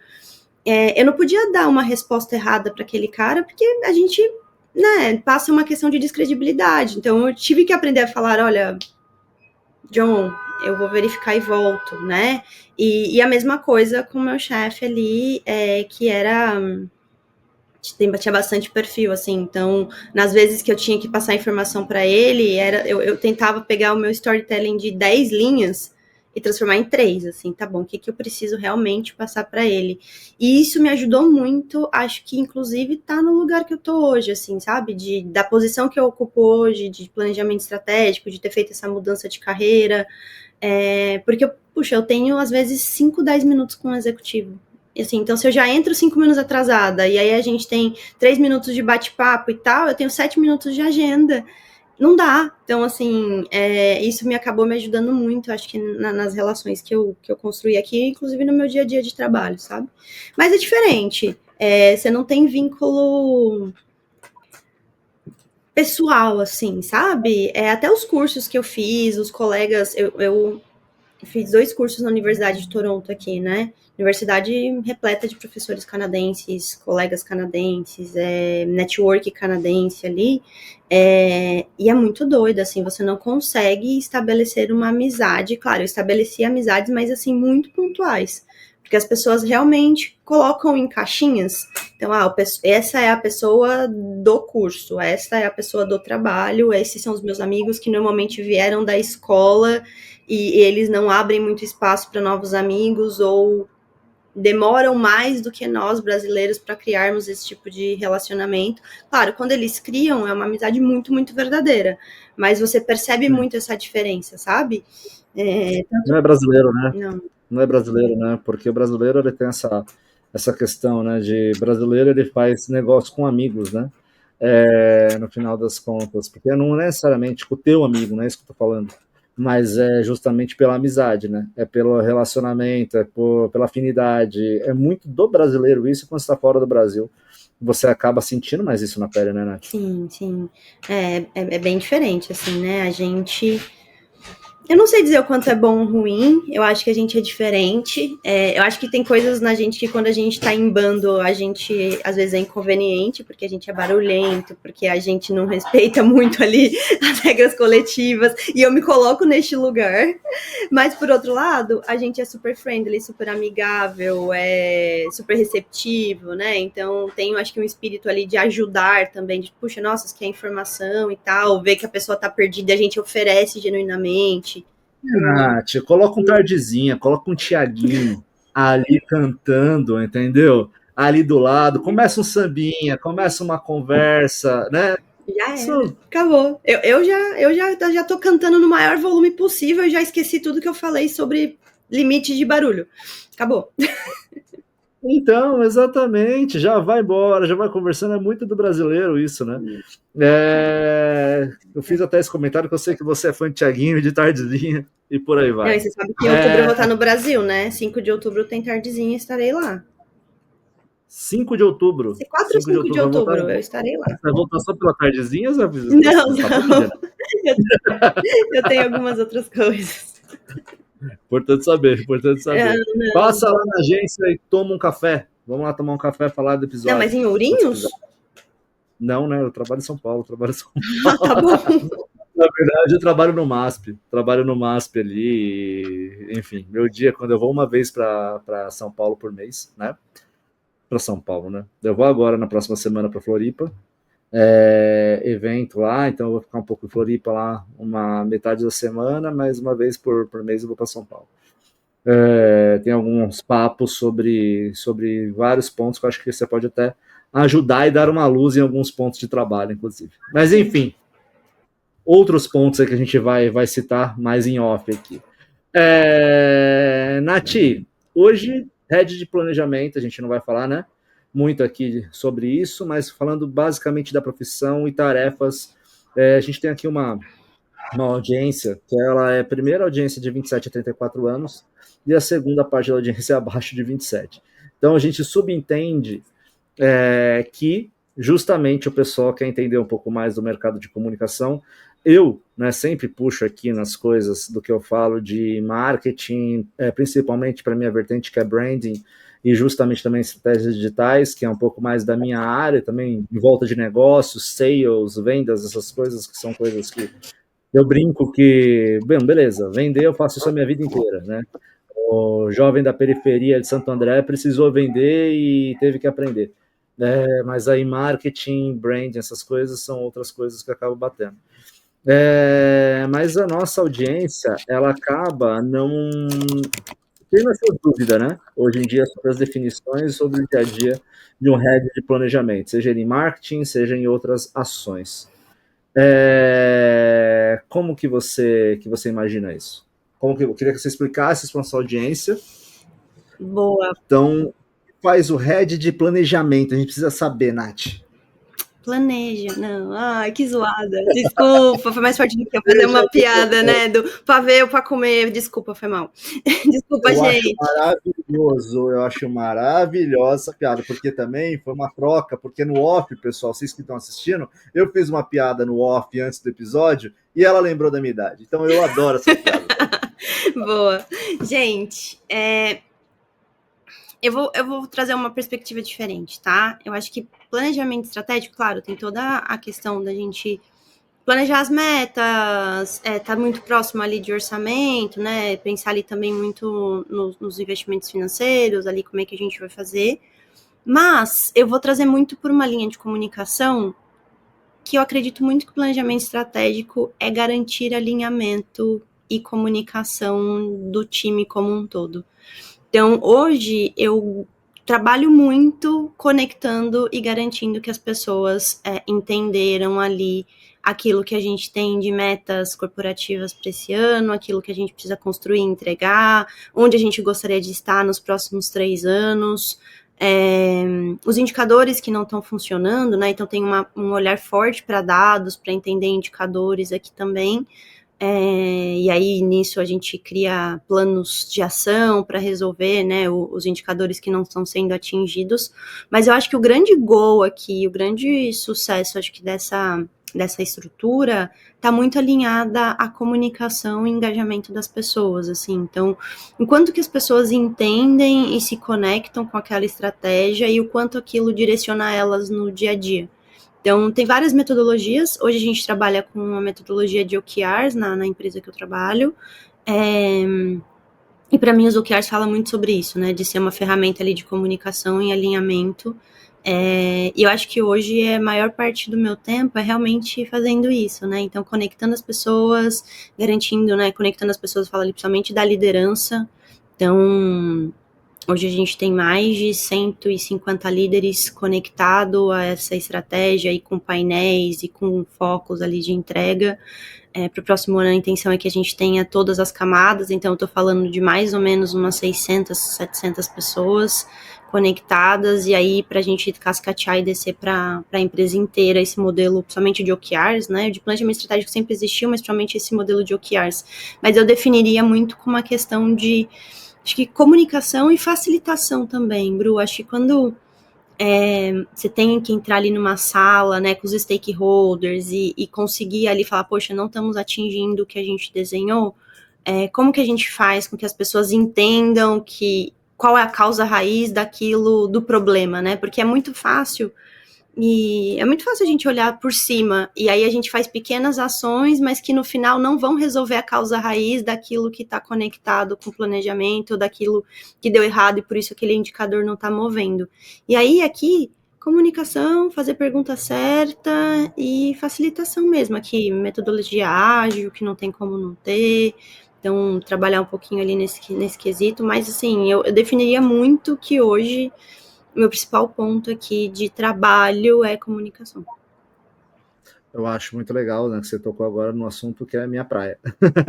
eu não podia dar uma resposta errada para aquele cara, porque a gente, né, passa uma questão de descredibilidade. Então eu tive que aprender a falar, olha, John, eu vou verificar e volto, né? E a mesma coisa com o meu chefe ali, que tinha bastante perfil, assim, então, nas vezes que eu tinha que passar informação para ele, eu tentava pegar o meu storytelling de 10 linhas e transformar em 3, assim, tá bom, o que eu preciso realmente passar para ele? E isso me ajudou muito, acho que, inclusive, tá no lugar que eu tô hoje, assim, sabe? Da posição que eu ocupo hoje, de planejamento estratégico, de ter feito essa mudança de carreira, porque, eu tenho, às vezes, 5, 10 minutos com o executivo. Assim, então, se eu já entro 5 minutos atrasada e aí a gente tem 3 minutos de bate-papo e tal, eu tenho 7 minutos de agenda. Não dá. Então, assim, isso acabou me ajudando muito, acho que nas relações que eu construí aqui, inclusive no meu dia a dia de trabalho, sabe? Mas é diferente. Você não tem vínculo pessoal, assim, sabe? Até os cursos que eu fiz, os colegas, eu fiz 2 cursos na Universidade de Toronto aqui, né? Universidade repleta de professores canadenses, colegas canadenses, network canadense ali, e é muito doido, assim, você não consegue estabelecer uma amizade. Claro, eu estabeleci amizades, mas, assim, muito pontuais, porque as pessoas realmente colocam em caixinhas. Então, essa é a pessoa do curso, essa é a pessoa do trabalho, esses são os meus amigos que normalmente vieram da escola e eles não abrem muito espaço para novos amigos ou demoram mais do que nós brasileiros para criarmos esse tipo de relacionamento. Claro, quando eles criam, é uma amizade muito, muito verdadeira, mas você percebe muito essa diferença, sabe? Não é brasileiro, né? Não. Não é brasileiro, né? Porque o brasileiro ele tem essa questão, né? De brasileiro ele faz negócio com amigos, né? No final das contas, porque não é necessariamente com o teu amigo, não é isso que eu tô falando, mas é justamente pela amizade, né? É pelo relacionamento, pela afinidade. É muito do brasileiro isso, quando você está fora do Brasil, você acaba sentindo mais isso na pele, né, Nath? Sim, sim. É bem diferente, assim, né? Eu não sei dizer o quanto é bom ou ruim, eu acho que a gente é diferente. Eu acho que tem coisas na gente que quando a gente tá em bando, a gente às vezes é inconveniente, porque a gente é barulhento, porque a gente não respeita muito ali as regras coletivas, e eu me coloco neste lugar. Mas, por outro lado, a gente é super friendly, super amigável, super receptivo, né? Então, tem, acho que, um espírito ali de ajudar também, de, puxa, nossa, isso aqui é informação e tal, ver que a pessoa tá perdida, a gente oferece genuinamente. Nath, coloca um Tardezinha, coloca um Tiaguinho ali cantando, entendeu? Ali do lado, começa um sambinha, começa uma conversa, né? Já era, Isso, acabou. Eu já tô cantando no maior volume possível e já esqueci tudo que eu falei sobre limite de barulho. Acabou. então, exatamente, já vai embora, já vai conversando, é muito do brasileiro isso, né? Eu fiz até esse comentário que eu sei que você é fã de Tiaguinho, de Tardezinha, e por aí Não, e vai. você sabe que em outubro eu vou estar no Brasil, né? 5 de outubro tem tardezinha, estarei lá. 5 de outubro, 4 ou 5 de 5 de outubro, outubro, eu estarei lá. vai voltar só pela Tardezinha, Zé? Não, Você tá não. pedindo. Eu tenho algumas outras coisas. Importante saber, importante É, saber. Passa lá na agência e toma um café. Vamos lá tomar um café e falar do não, mas episódio. em Quando você quiser. Ourinhos? Não, né? Eu trabalho em São Paulo, trabalho em São Ah, tá bom. Na verdade, eu trabalho no MASP. Trabalho no MASP ali. Enfim, meu dia, quando eu vou uma vez para São Paulo por mês, né? Para São Paulo, né? Eu vou agora na próxima semana para Floripa. Evento lá, então eu vou ficar um pouco em Floripa lá, uma metade da semana, mas uma vez por mês eu vou para São Paulo. Tem alguns papos sobre vários pontos que eu acho que você pode até ajudar e dar uma luz em alguns pontos de trabalho, inclusive. Mas, enfim, outros pontos aí que a gente vai citar mais em off aqui. Nath, hoje, head de planejamento, a gente não vai falar, né, muito aqui sobre isso, mas falando basicamente da profissão e tarefas, a gente tem aqui uma audiência, que ela é a primeira audiência de 27 a 34 anos e a segunda parte da audiência é abaixo de 27. Então a gente subentende que justamente o pessoal quer entender um pouco mais do mercado de comunicação. Eu, né, sempre puxo aqui nas coisas do que eu falo de marketing, principalmente para a minha vertente que é branding, e justamente também estratégias digitais, que é um pouco mais da minha área, também em volta de negócios, sales, vendas, essas coisas que são coisas que eu brinco que, bem, beleza, vender eu faço isso a minha vida inteira, né? O jovem da periferia de Santo André precisou vender e teve que aprender. Mas aí marketing, branding, essas coisas são outras coisas que acabam batendo. Mas a nossa audiência, ela acaba não tendo essa dúvida, né? Hoje em dia, sobre as definições sobre o dia a dia de um head de planejamento, seja ele em marketing, seja em outras ações. Como que você imagina isso? Eu queria que você explicasse isso para a sua audiência. Boa. Então, faz o head de planejamento. A gente precisa saber, Nath. Planeja, não. Ai, que zoada. Desculpa, foi mais forte do que eu fazer uma piada, né? Do pavê para comer. Desculpa, foi mal. Desculpa, gente. Eu acho maravilhosa essa piada, porque também foi uma troca, porque no off, pessoal, vocês que estão assistindo, eu fiz uma piada no off antes do episódio e ela lembrou da minha idade. Então eu adoro essa piada. Boa. Gente, eu vou trazer uma perspectiva diferente, tá? Eu acho que planejamento estratégico, claro, tem toda a questão da gente planejar as metas, tá muito próximo ali de orçamento, né? Pensar ali também muito nos investimentos financeiros, ali como é que a gente vai fazer. Mas eu vou trazer muito por uma linha de comunicação que eu acredito muito que o planejamento estratégico é garantir alinhamento e comunicação do time como um todo. Então, hoje, eu trabalho muito conectando e garantindo que as pessoas entenderam ali aquilo que a gente tem de metas corporativas para esse ano, aquilo que a gente precisa construir e entregar, onde a gente gostaria de estar nos próximos 3 anos, os indicadores que não estão funcionando, né? Então, tem um olhar forte para dados, para entender indicadores aqui também. E aí, nisso, a gente cria planos de ação para resolver, né, os indicadores que não estão sendo atingidos. Mas eu acho que o grande goal aqui, o grande sucesso, acho que dessa estrutura, está muito alinhada à comunicação e engajamento das pessoas, assim. Então, enquanto que as pessoas entendem e se conectam com aquela estratégia e o quanto aquilo direciona elas no dia a dia. Então, tem várias metodologias. Hoje a gente trabalha com uma metodologia de OKRs na empresa que eu trabalho. E para mim, os OKRs falam muito sobre isso, né? De ser uma ferramenta ali de comunicação e alinhamento. E eu acho que hoje a maior parte do meu tempo é realmente fazendo isso, né? Então, conectando as pessoas, garantindo, né? Conectando as pessoas, fala ali principalmente da liderança. Então, hoje a gente tem mais de 150 líderes conectados a essa estratégia e com painéis e com focos ali de entrega. Para o próximo ano a intenção é que a gente tenha todas as camadas, então eu estou falando de mais ou menos umas 600, 700 pessoas conectadas, e aí para a gente cascatear e descer para a empresa inteira esse modelo, principalmente de OKRs, né? De planejamento estratégico sempre existiu, mas principalmente esse modelo de OKRs. Mas eu definiria muito como uma questão de, acho que comunicação e facilitação também, Bru. Acho que quando você tem que entrar ali numa sala, né, com os stakeholders e conseguir ali falar, poxa, não estamos atingindo o que a gente desenhou, como que a gente faz com que as pessoas entendam qual é a causa raiz daquilo, do problema, né? Porque é muito fácil a gente olhar por cima, e aí a gente faz pequenas ações, mas que no final não vão resolver a causa raiz daquilo que está conectado com o planejamento, daquilo que deu errado e por isso aquele indicador não está movendo. E aí aqui, comunicação, fazer pergunta certa e facilitação mesmo, aqui metodologia ágil, que não tem como não ter, Então, trabalhar um pouquinho ali nesse quesito, mas assim, eu definiria muito que hoje o meu principal ponto aqui de trabalho é comunicação. Eu acho muito legal, né, que você tocou agora no assunto que é a minha praia,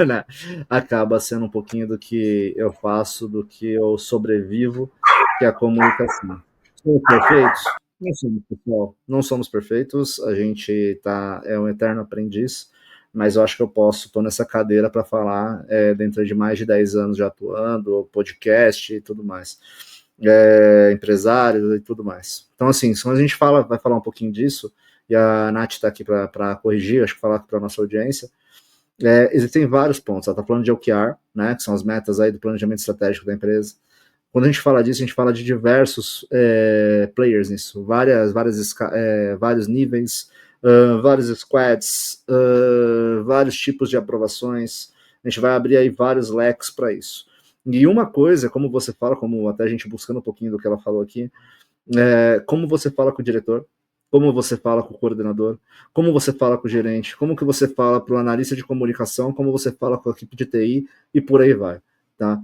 né? Acaba sendo um pouquinho do que eu faço, do que eu sobrevivo, que é a comunicação. Somos perfeitos? Não somos, pessoal. Não somos perfeitos, a gente é um eterno aprendiz, mas eu acho que estou nessa cadeira para falar dentro de mais de 10 anos já atuando, podcast e tudo mais. Empresários e tudo mais. Então, assim, quando a gente vai falar um pouquinho disso, e a Nath está aqui para corrigir, acho que falar para a nossa audiência, existem vários pontos. Ela está falando de OKR, né, que são as metas aí do planejamento estratégico da empresa. Quando a gente fala disso, a gente fala de diversos players nisso, vários níveis, vários squads, vários tipos de aprovações. A gente vai abrir aí vários leques para isso. E uma coisa, como você fala, como até a gente buscando um pouquinho do que ela falou aqui, como você fala com o diretor, como você fala com o coordenador, como você fala com o gerente, como que você fala para o analista de comunicação, como você fala com a equipe de TI e por aí vai. Tá?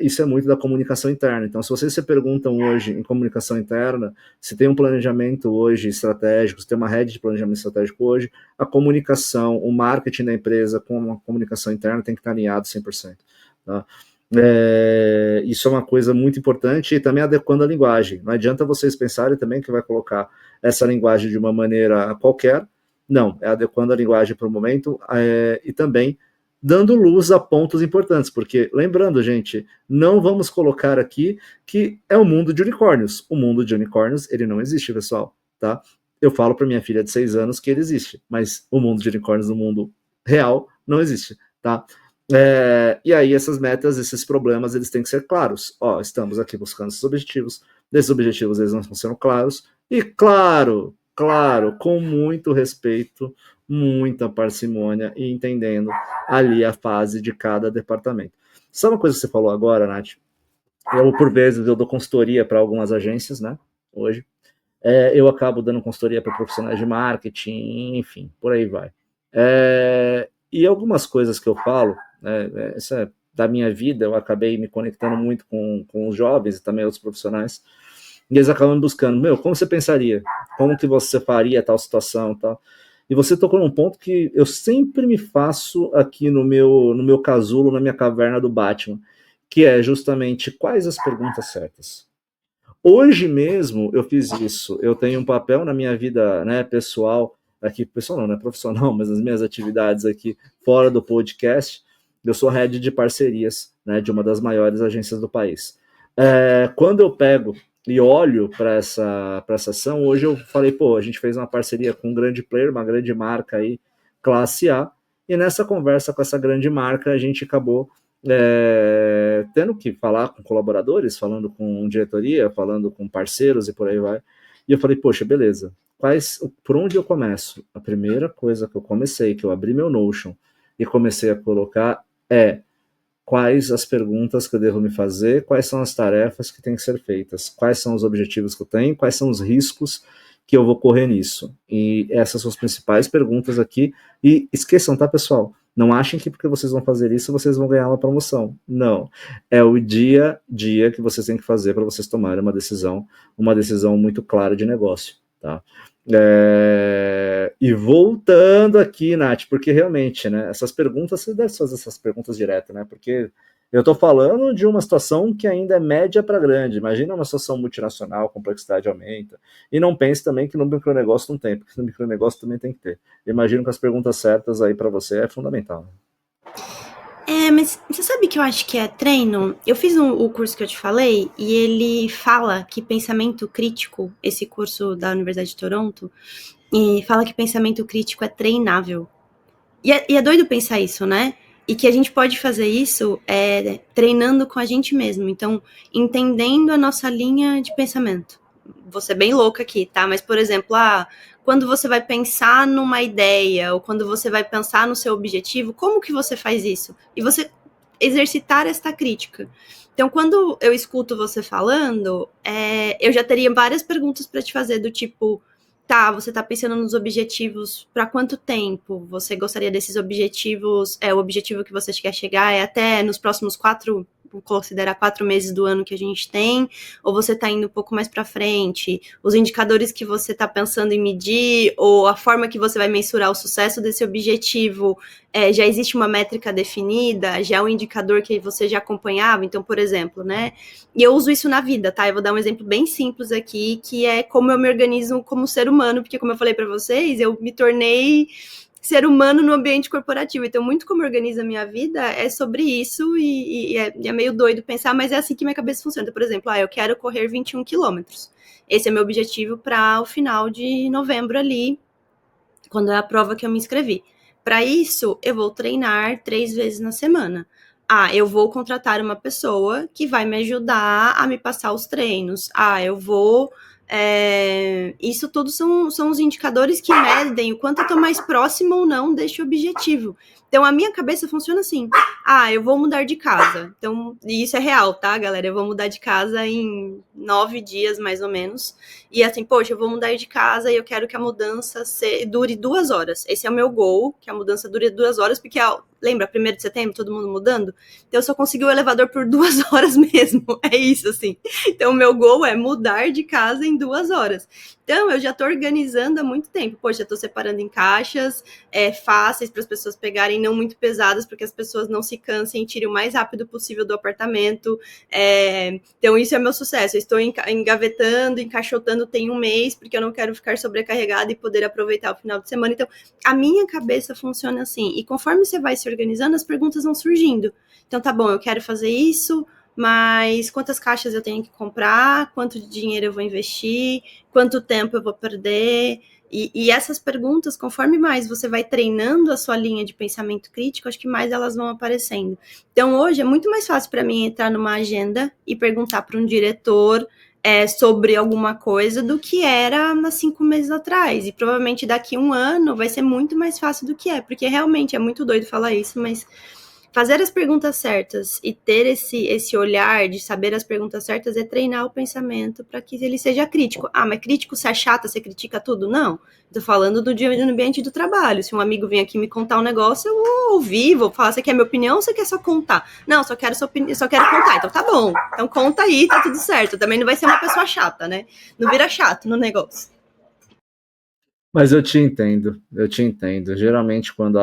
Isso é muito da comunicação interna. Então, se vocês se perguntam hoje em comunicação interna, se tem um planejamento hoje estratégico, se tem uma rede de planejamento estratégico hoje, a comunicação, o marketing da empresa com a comunicação interna tem que estar alinhado 100%. Tá? Isso é uma coisa muito importante e também adequando a linguagem. Não adianta vocês pensarem também que vai colocar essa linguagem de uma maneira qualquer. Não, é adequando a linguagem para o momento e também dando luz a pontos importantes, porque, lembrando, gente, não vamos colocar aqui que é um mundo de unicórnios. O mundo de unicórnios, ele não existe, pessoal, tá? Eu falo para minha filha de 6 anos que ele existe, mas o mundo de unicórnios no mundo real não existe, tá? E aí essas metas, esses problemas, eles têm que ser claros. Estamos aqui buscando esses objetivos eles não estão sendo claros, e claro, com muito respeito, muita parcimônia e entendendo ali a fase de cada departamento. Sabe uma coisa que você falou agora, Nath? Por vezes, eu dou consultoria para algumas agências, né, hoje. Eu acabo dando consultoria para profissionais de marketing, enfim, por aí vai. E algumas coisas que eu falo, isso é da minha vida, eu acabei me conectando muito com os jovens e também outros profissionais, e eles acabam buscando, como você pensaria? Como que você faria tal situação, tal? E você tocou num ponto que eu sempre me faço aqui no meu casulo, na minha caverna do Batman, que é justamente quais as perguntas certas. Hoje mesmo eu fiz isso, eu tenho um papel na minha vida, né, pessoal, aqui, pessoal não, né, profissional, mas nas minhas atividades aqui fora do podcast, eu sou head de parcerias, né, de uma das maiores agências do país. Quando eu pego e olho para essa ação, hoje eu falei, a gente fez uma parceria com um grande player, uma grande marca aí, classe A, e nessa conversa com essa grande marca, a gente acabou tendo que falar com colaboradores, falando com diretoria, falando com parceiros e por aí vai. E eu falei, poxa, beleza, por onde eu começo? A primeira coisa que eu comecei, que eu abri meu Notion e comecei a colocar quais as perguntas que eu devo me fazer, quais são as tarefas que têm que ser feitas, quais são os objetivos que eu tenho, quais são os riscos que eu vou correr nisso. E essas são as principais perguntas aqui. E esqueçam, tá, pessoal? Não achem que porque vocês vão fazer isso, vocês vão ganhar uma promoção. Não. É o dia a dia que vocês têm que fazer para vocês tomarem uma decisão muito clara de negócio, tá? E voltando aqui, Nath, porque realmente, né, essas perguntas, você deve fazer essas perguntas direto, né, porque eu estou falando de uma situação que ainda é média para grande, imagina uma situação multinacional, a complexidade aumenta, e não pense também que no micronegócio não tem, porque no micronegócio também tem que ter. Imagino que as perguntas certas aí para você é fundamental. Mas você sabe que eu acho que é treino? Eu fiz o curso que eu te falei e ele fala que pensamento crítico, esse curso da Universidade de Toronto, e fala que pensamento crítico é treinável. E é doido pensar isso, né? E que a gente pode fazer isso treinando com a gente mesmo. Então, entendendo a nossa linha de pensamento. Vou ser bem louca aqui, tá? Mas, por exemplo, quando você vai pensar numa ideia ou quando você vai pensar no seu objetivo, como que você faz isso? E você exercitar esta crítica. Então, quando eu escuto você falando, eu já teria várias perguntas para te fazer do tipo, tá, você está pensando nos objetivos para quanto tempo? Você gostaria desses objetivos? O objetivo que você quer chegar é até nos próximos 4 meses do ano que a gente tem? Ou você está indo um pouco mais para frente? Os indicadores que você está pensando em medir, ou a forma que você vai mensurar o sucesso desse objetivo, já existe uma métrica definida? Já é um indicador que você já acompanhava? Então, por exemplo, né? E eu uso isso na vida, tá? Eu vou dar um exemplo bem simples aqui, que é como eu me organizo como ser humano, porque como eu falei para vocês, eu me tornei ser humano no ambiente corporativo. Então, muito como eu organizo a minha vida é sobre isso e é meio doido pensar, mas é assim que minha cabeça funciona. Então, por exemplo, eu quero correr 21 quilômetros. Esse é meu objetivo para o final de novembro ali, quando é a prova que eu me inscrevi. Para isso, eu vou treinar 3 vezes na semana. Eu vou contratar uma pessoa que vai me ajudar a me passar os treinos. Eu vou... isso tudo são os indicadores que medem o quanto eu estou mais próximo ou não deste objetivo. Então, a minha cabeça funciona assim. Eu vou mudar de casa. Então, e isso é real, tá, galera? Eu vou mudar de casa em 9 dias, mais ou menos. E assim, poxa, eu vou mudar de casa e eu quero que a mudança dure 2 horas. Esse é o meu goal, que a mudança dure 2 horas, porque, lembra, 1º de setembro, todo mundo mudando? Então, eu só consegui o elevador por 2 horas mesmo. É isso, assim. Então, o meu goal é mudar de casa em 2 horas. Então, eu já estou organizando há muito tempo. Poxa, estou separando em caixas fáceis para as pessoas pegarem, não muito pesadas, para que as pessoas não se cansem e tirem o mais rápido possível do apartamento. Então, isso é meu sucesso. Eu estou engavetando, encaixotando tem 1 mês, porque eu não quero ficar sobrecarregada e poder aproveitar o final de semana. Então, a minha cabeça funciona assim. E conforme você vai se organizando, as perguntas vão surgindo. Então, tá bom, eu quero fazer isso, mas quantas caixas eu tenho que comprar, quanto de dinheiro eu vou investir, quanto tempo eu vou perder, e essas perguntas, conforme mais você vai treinando a sua linha de pensamento crítico, acho que mais elas vão aparecendo. Então, hoje é muito mais fácil para mim entrar numa agenda e perguntar para um diretor sobre alguma coisa do que era há 5 meses atrás, e provavelmente daqui 1 ano vai ser muito mais fácil do que porque realmente é muito doido falar isso, mas fazer as perguntas certas e ter esse olhar de saber as perguntas certas é treinar o pensamento para que ele seja crítico. Mas crítico, você é chata, você critica tudo? Não. Estou falando do ambiente do trabalho. Se um amigo vem aqui me contar um negócio, eu vou ouvir, vou falar, você quer minha opinião ou você quer só contar? Não, só quero sua opinião, só quero contar. Então tá bom. Então conta aí, tá tudo certo. Também não vai ser uma pessoa chata, né? Não vira chato no negócio. Mas eu te entendo. Geralmente, quando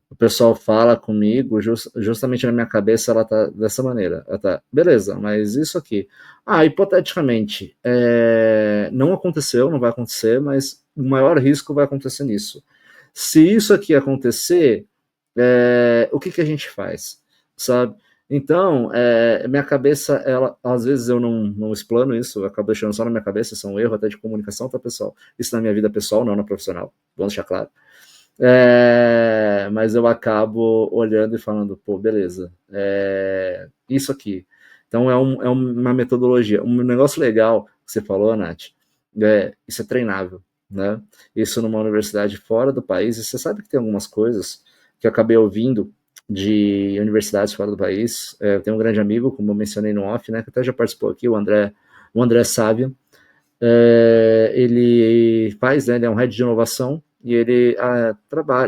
o pessoal fala comigo, justamente na minha cabeça ela tá dessa maneira. Ela tá, beleza, mas isso aqui. Hipoteticamente, não aconteceu, não vai acontecer, mas o maior risco vai acontecer nisso. Se isso aqui acontecer, o que a gente faz? Sabe? Então, minha cabeça, às vezes eu não explano isso, eu acabo deixando só na minha cabeça, isso é um erro até de comunicação, tá, pessoal? Isso na minha vida pessoal, não na profissional, vamos deixar claro. Mas eu acabo olhando e falando, pô, beleza, isso aqui. Então é uma metodologia. Um negócio legal que você falou, Nath, isso é treinável, né? Isso numa universidade fora do país, e você sabe que tem algumas coisas que eu acabei ouvindo de universidades fora do país. Eu tenho um grande amigo, como eu mencionei no off, né, que até já participou aqui, o André Sávia. Ele faz, né, ele é um head de inovação, e ele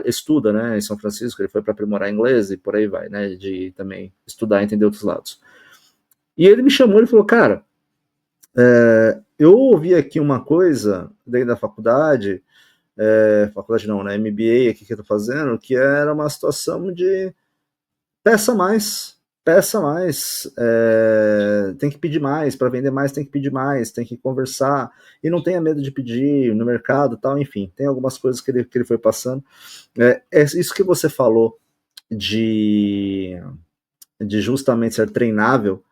estuda, né, em São Francisco. Ele foi para aprimorar inglês e por aí vai, né, de também estudar e entender outros lados. E ele me chamou e falou, cara, eu ouvi aqui uma coisa dentro da faculdade não, né, MBA aqui que eu tô fazendo, que era uma situação de peça mais, tem que pedir mais, para vender mais tem que pedir mais, tem que conversar, e não tenha medo de pedir no mercado, tal, enfim, tem algumas coisas que ele foi passando. Isso que você falou de justamente ser treinável,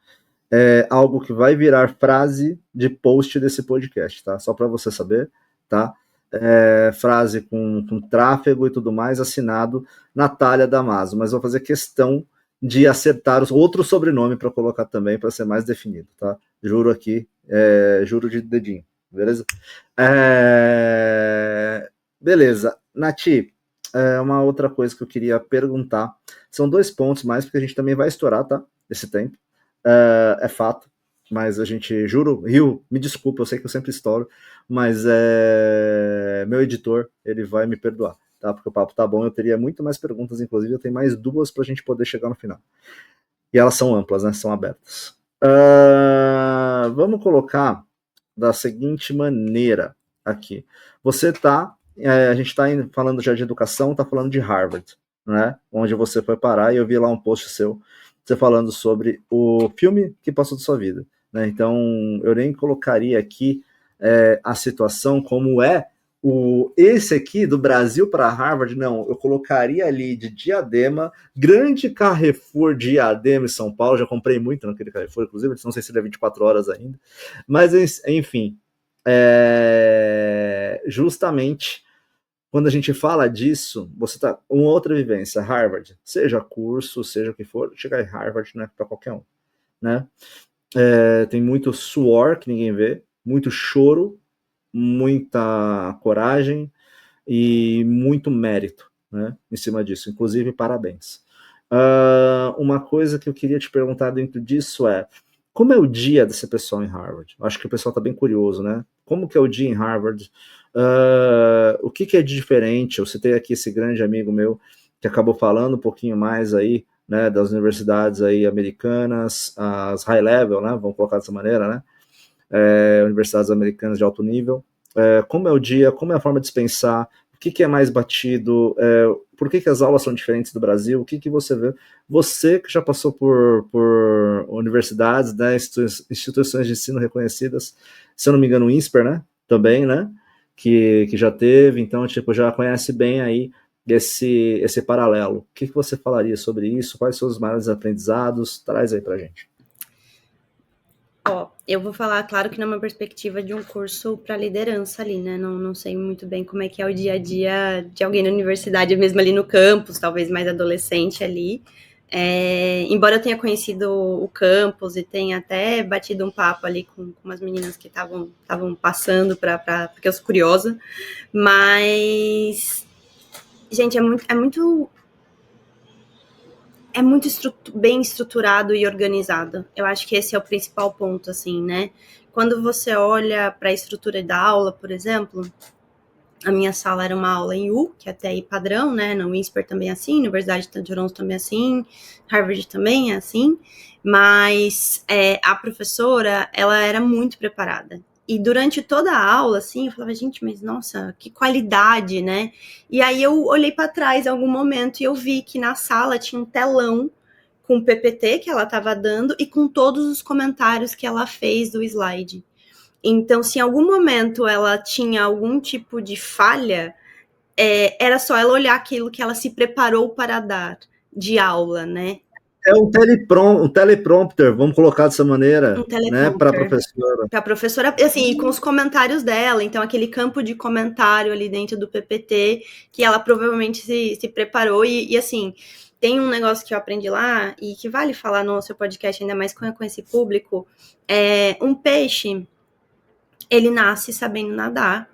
é algo que vai virar frase de post desse podcast, tá? Só para você saber, tá? Frase com tráfego e tudo mais, assinado Natália Damaso, mas vou fazer questão de acertar outro sobrenome para colocar também, para ser mais definido, tá? Juro aqui, juro de dedinho, beleza? Beleza, Nath, uma outra coisa que eu queria perguntar, são 2 pontos mais, porque a gente também vai estourar, tá? Esse tempo, é fato, mas a gente, juro, Rio, me desculpa, eu sei que eu sempre estouro, mas meu editor, ele vai me perdoar, tá? Porque o papo tá bom, eu teria muito mais perguntas, inclusive eu tenho mais 2 pra gente poder chegar no final. E elas são amplas, né? São abertas. Vamos colocar da seguinte maneira aqui. A gente está falando já de educação, está falando de Harvard, né? Onde você foi parar, e eu vi lá um post seu, você falando sobre o filme que passou da sua vida, né? Então, eu nem colocaria aqui a situação como esse aqui do Brasil para Harvard, não, eu colocaria ali de Diadema, grande Carrefour Diadema em São Paulo, já comprei muito naquele Carrefour, inclusive, não sei se ele é 24 horas ainda, mas enfim, justamente quando a gente fala disso, você tá uma outra vivência, Harvard, seja curso, seja o que for, chegar em Harvard não é para qualquer um, né? Tem muito suor que ninguém vê, muito choro, muita coragem e muito mérito, né, em cima disso. Inclusive, parabéns. Uma coisa que eu queria te perguntar dentro disso como é o dia desse pessoal em Harvard? Acho que o pessoal está bem curioso, né? Como que é o dia em Harvard? O que é de diferente? Eu citei aqui esse grande amigo meu que acabou falando um pouquinho mais aí, né, das universidades aí americanas, as high level, né, vamos colocar dessa maneira, né? Universidades americanas de alto nível, como é o dia, como é a forma de pensar, o que é mais batido, por que as aulas são diferentes do Brasil, o que você vê, você que já passou por universidades, né, instituições de ensino reconhecidas, se eu não me engano o INSPER, né, também, né, que já teve, então, tipo, já conhece bem aí esse paralelo. O que você falaria sobre isso? Quais são os maiores aprendizados? Traz aí pra gente. Eu vou falar, claro que numa perspectiva de um curso para liderança ali, né? Não sei muito bem como é que é o dia a dia de alguém na universidade, mesmo ali no campus, talvez mais adolescente ali. Embora eu tenha conhecido o campus e tenha até batido um papo ali com umas meninas que estavam passando porque eu sou curiosa, mas, gente, é muito bem estruturado e organizado. Eu acho que esse é o principal ponto, assim, né? Quando você olha para a estrutura da aula, por exemplo, a minha sala era uma aula em U, que é até aí padrão, né? No INSPER também é assim, Universidade de Toronto também é assim, Harvard também é assim, mas a professora, ela era muito preparada. E durante toda a aula, assim, eu falava, gente, mas nossa, que qualidade, né? E aí eu olhei para trás em algum momento e eu vi que na sala tinha um telão com o PPT que ela estava dando e com todos os comentários que ela fez do slide. Então, se em algum momento ela tinha algum tipo de falha, era só ela olhar aquilo que ela se preparou para dar de aula, né? É um teleprompter, vamos colocar dessa maneira, né, para a professora. Para a professora, assim, e com os comentários dela, então aquele campo de comentário ali dentro do PPT, que ela provavelmente se preparou, e assim, tem um negócio que eu aprendi lá, e que vale falar no seu podcast, ainda mais com esse público, um peixe, ele nasce sabendo nadar,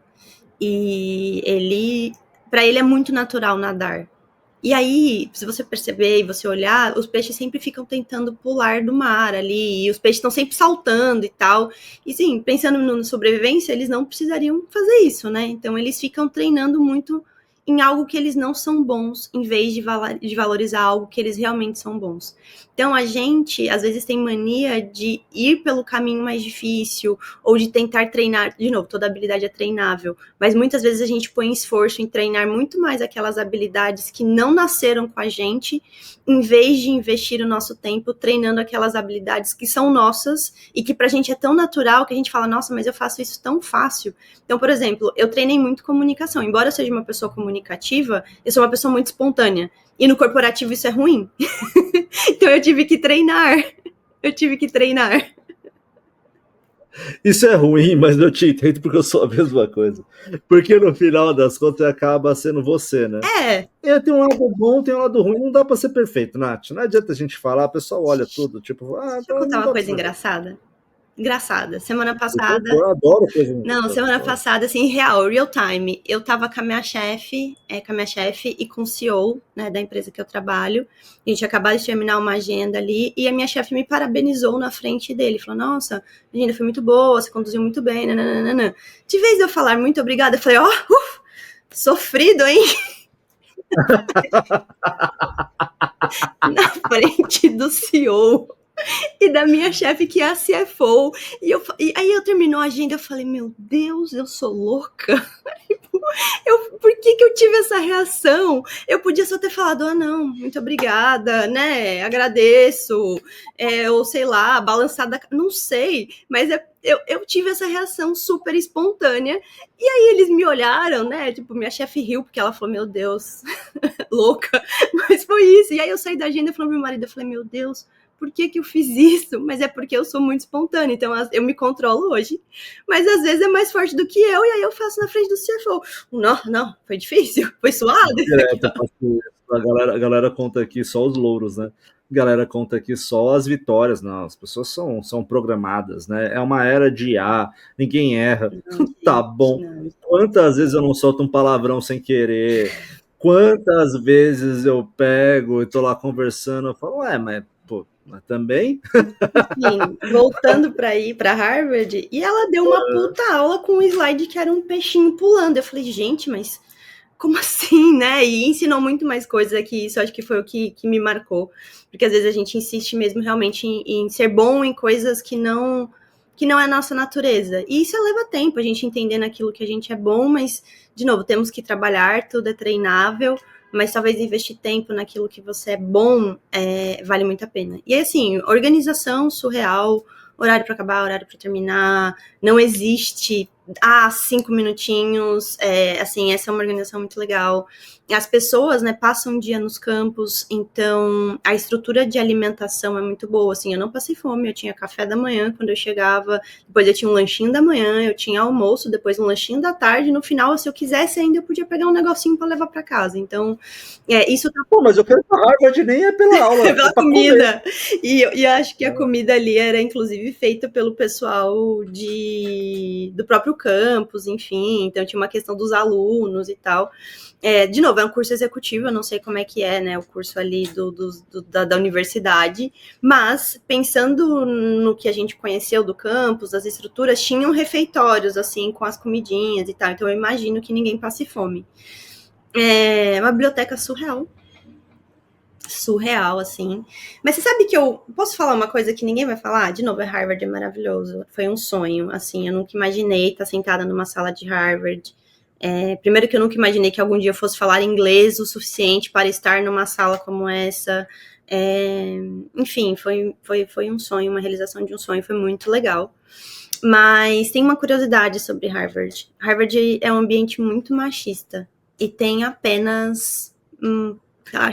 e para ele é muito natural nadar. E aí, se você perceber e você olhar, os peixes sempre ficam tentando pular do mar ali, e os peixes estão sempre saltando e tal. E sim, pensando na sobrevivência, eles não precisariam fazer isso, né? Então, eles ficam treinando muito em algo que eles não são bons, em vez de valorizar algo que eles realmente são bons. Então, a gente, às vezes, tem mania de ir pelo caminho mais difícil, ou de tentar treinar, de novo, toda habilidade é treinável, mas muitas vezes a gente põe esforço em treinar muito mais aquelas habilidades que não nasceram com a gente, em vez de investir o nosso tempo treinando aquelas habilidades que são nossas, e que pra gente é tão natural, que a gente fala, nossa, mas eu faço isso tão fácil. Então, por exemplo, eu treinei muito comunicação, embora eu seja uma pessoa comunicativa, eu sou uma pessoa muito espontânea, e no corporativo isso é ruim. Então eu tive que treinar. Isso é ruim, mas eu te entendo porque eu sou a mesma coisa. Porque no final das contas acaba sendo você, né? Tem um lado bom, tem um lado ruim. Não dá pra ser perfeito, Nath. Não adianta a gente falar, o pessoal olha tudo, tipo... Deixa eu contar uma coisa engraçada. engraçada. Semana passada... Eu adoro coisa Não, semana passada, assim, real, real time. Eu tava com a minha chefe e com o CEO, né, da empresa que eu trabalho. A gente acabou de terminar uma agenda ali e a minha chefe me parabenizou na frente dele. Falou, nossa, a agenda foi muito boa, você conduziu muito bem, nananana. De vez de eu falar muito obrigada, eu falei, sofrido, hein? Na frente do CEO e da minha chefe, que é a CFO. E aí eu terminou a agenda, eu falei, meu Deus, eu sou louca. Por que eu tive essa reação? Eu podia só ter falado, não, muito obrigada, né? Agradeço, ou sei lá, balançada, não sei, mas eu tive essa reação super espontânea. E aí eles me olharam, né? Tipo, minha chefe riu, porque ela falou, meu Deus, louca, mas foi isso. E aí eu saí da agenda e falei pro meu marido, eu falei, meu Deus, por que eu fiz isso? Mas é porque eu sou muito espontânea, então eu me controlo hoje. Mas às vezes é mais forte do que eu, e aí eu faço na frente do CFO. Não, foi difícil, foi suado. Direto, a galera conta aqui só os louros, né? A galera conta aqui só as vitórias. Não, as pessoas são programadas, né? É uma era de IA, ninguém erra. Não, Tá bom. não. Quantas vezes eu não solto um palavrão sem querer? Quantas vezes eu pego e tô lá conversando, eu falo, mas também? Enfim, voltando para ir para Harvard, e ela deu uma puta aula com um slide que era um peixinho pulando. Eu falei, gente, mas como assim, né? E ensinou muito mais coisas que isso, acho que foi o que me marcou. Porque às vezes a gente insiste mesmo realmente em ser bom em coisas que não é nossa natureza. E isso leva tempo, a gente entender naquilo que a gente é bom, mas, de novo, temos que trabalhar, tudo é treinável, mas talvez investir tempo naquilo que você é bom vale muito a pena. E assim, organização surreal, horário para acabar, horário para terminar, não existe 5 minutinhos, assim, essa é uma organização muito legal. As pessoas, né, passam um dia nos campos, então a estrutura de alimentação é muito boa, assim, eu não passei fome, eu tinha café da manhã quando eu chegava, depois eu tinha um lanchinho da manhã, eu tinha almoço, depois um lanchinho da tarde, no final, se eu quisesse ainda, eu podia pegar um negocinho para levar para casa, então, isso tá... Pô, mas eu quero ir pra Harvard, nem é pela aula, é pela comida, e acho que a comida ali era, inclusive, feita pelo pessoal do próprio campus, enfim, então tinha uma questão dos alunos e tal. De novo, é um curso executivo, eu não sei como é que é, né, o curso ali da universidade, mas pensando no que a gente conheceu do campus, das estruturas, tinham refeitórios, assim, com as comidinhas e tal, então eu imagino que ninguém passe fome. É uma biblioteca surreal, assim. Mas você sabe que eu posso falar uma coisa que ninguém vai falar? De novo, Harvard é maravilhoso. Foi um sonho, assim, eu nunca imaginei estar sentada numa sala de Harvard. Primeiro que eu nunca imaginei que algum dia eu fosse falar inglês o suficiente para estar numa sala como essa. Enfim, foi um sonho, uma realização de um sonho, foi muito legal. Mas tem uma curiosidade sobre Harvard. Harvard é um ambiente muito machista e tem apenas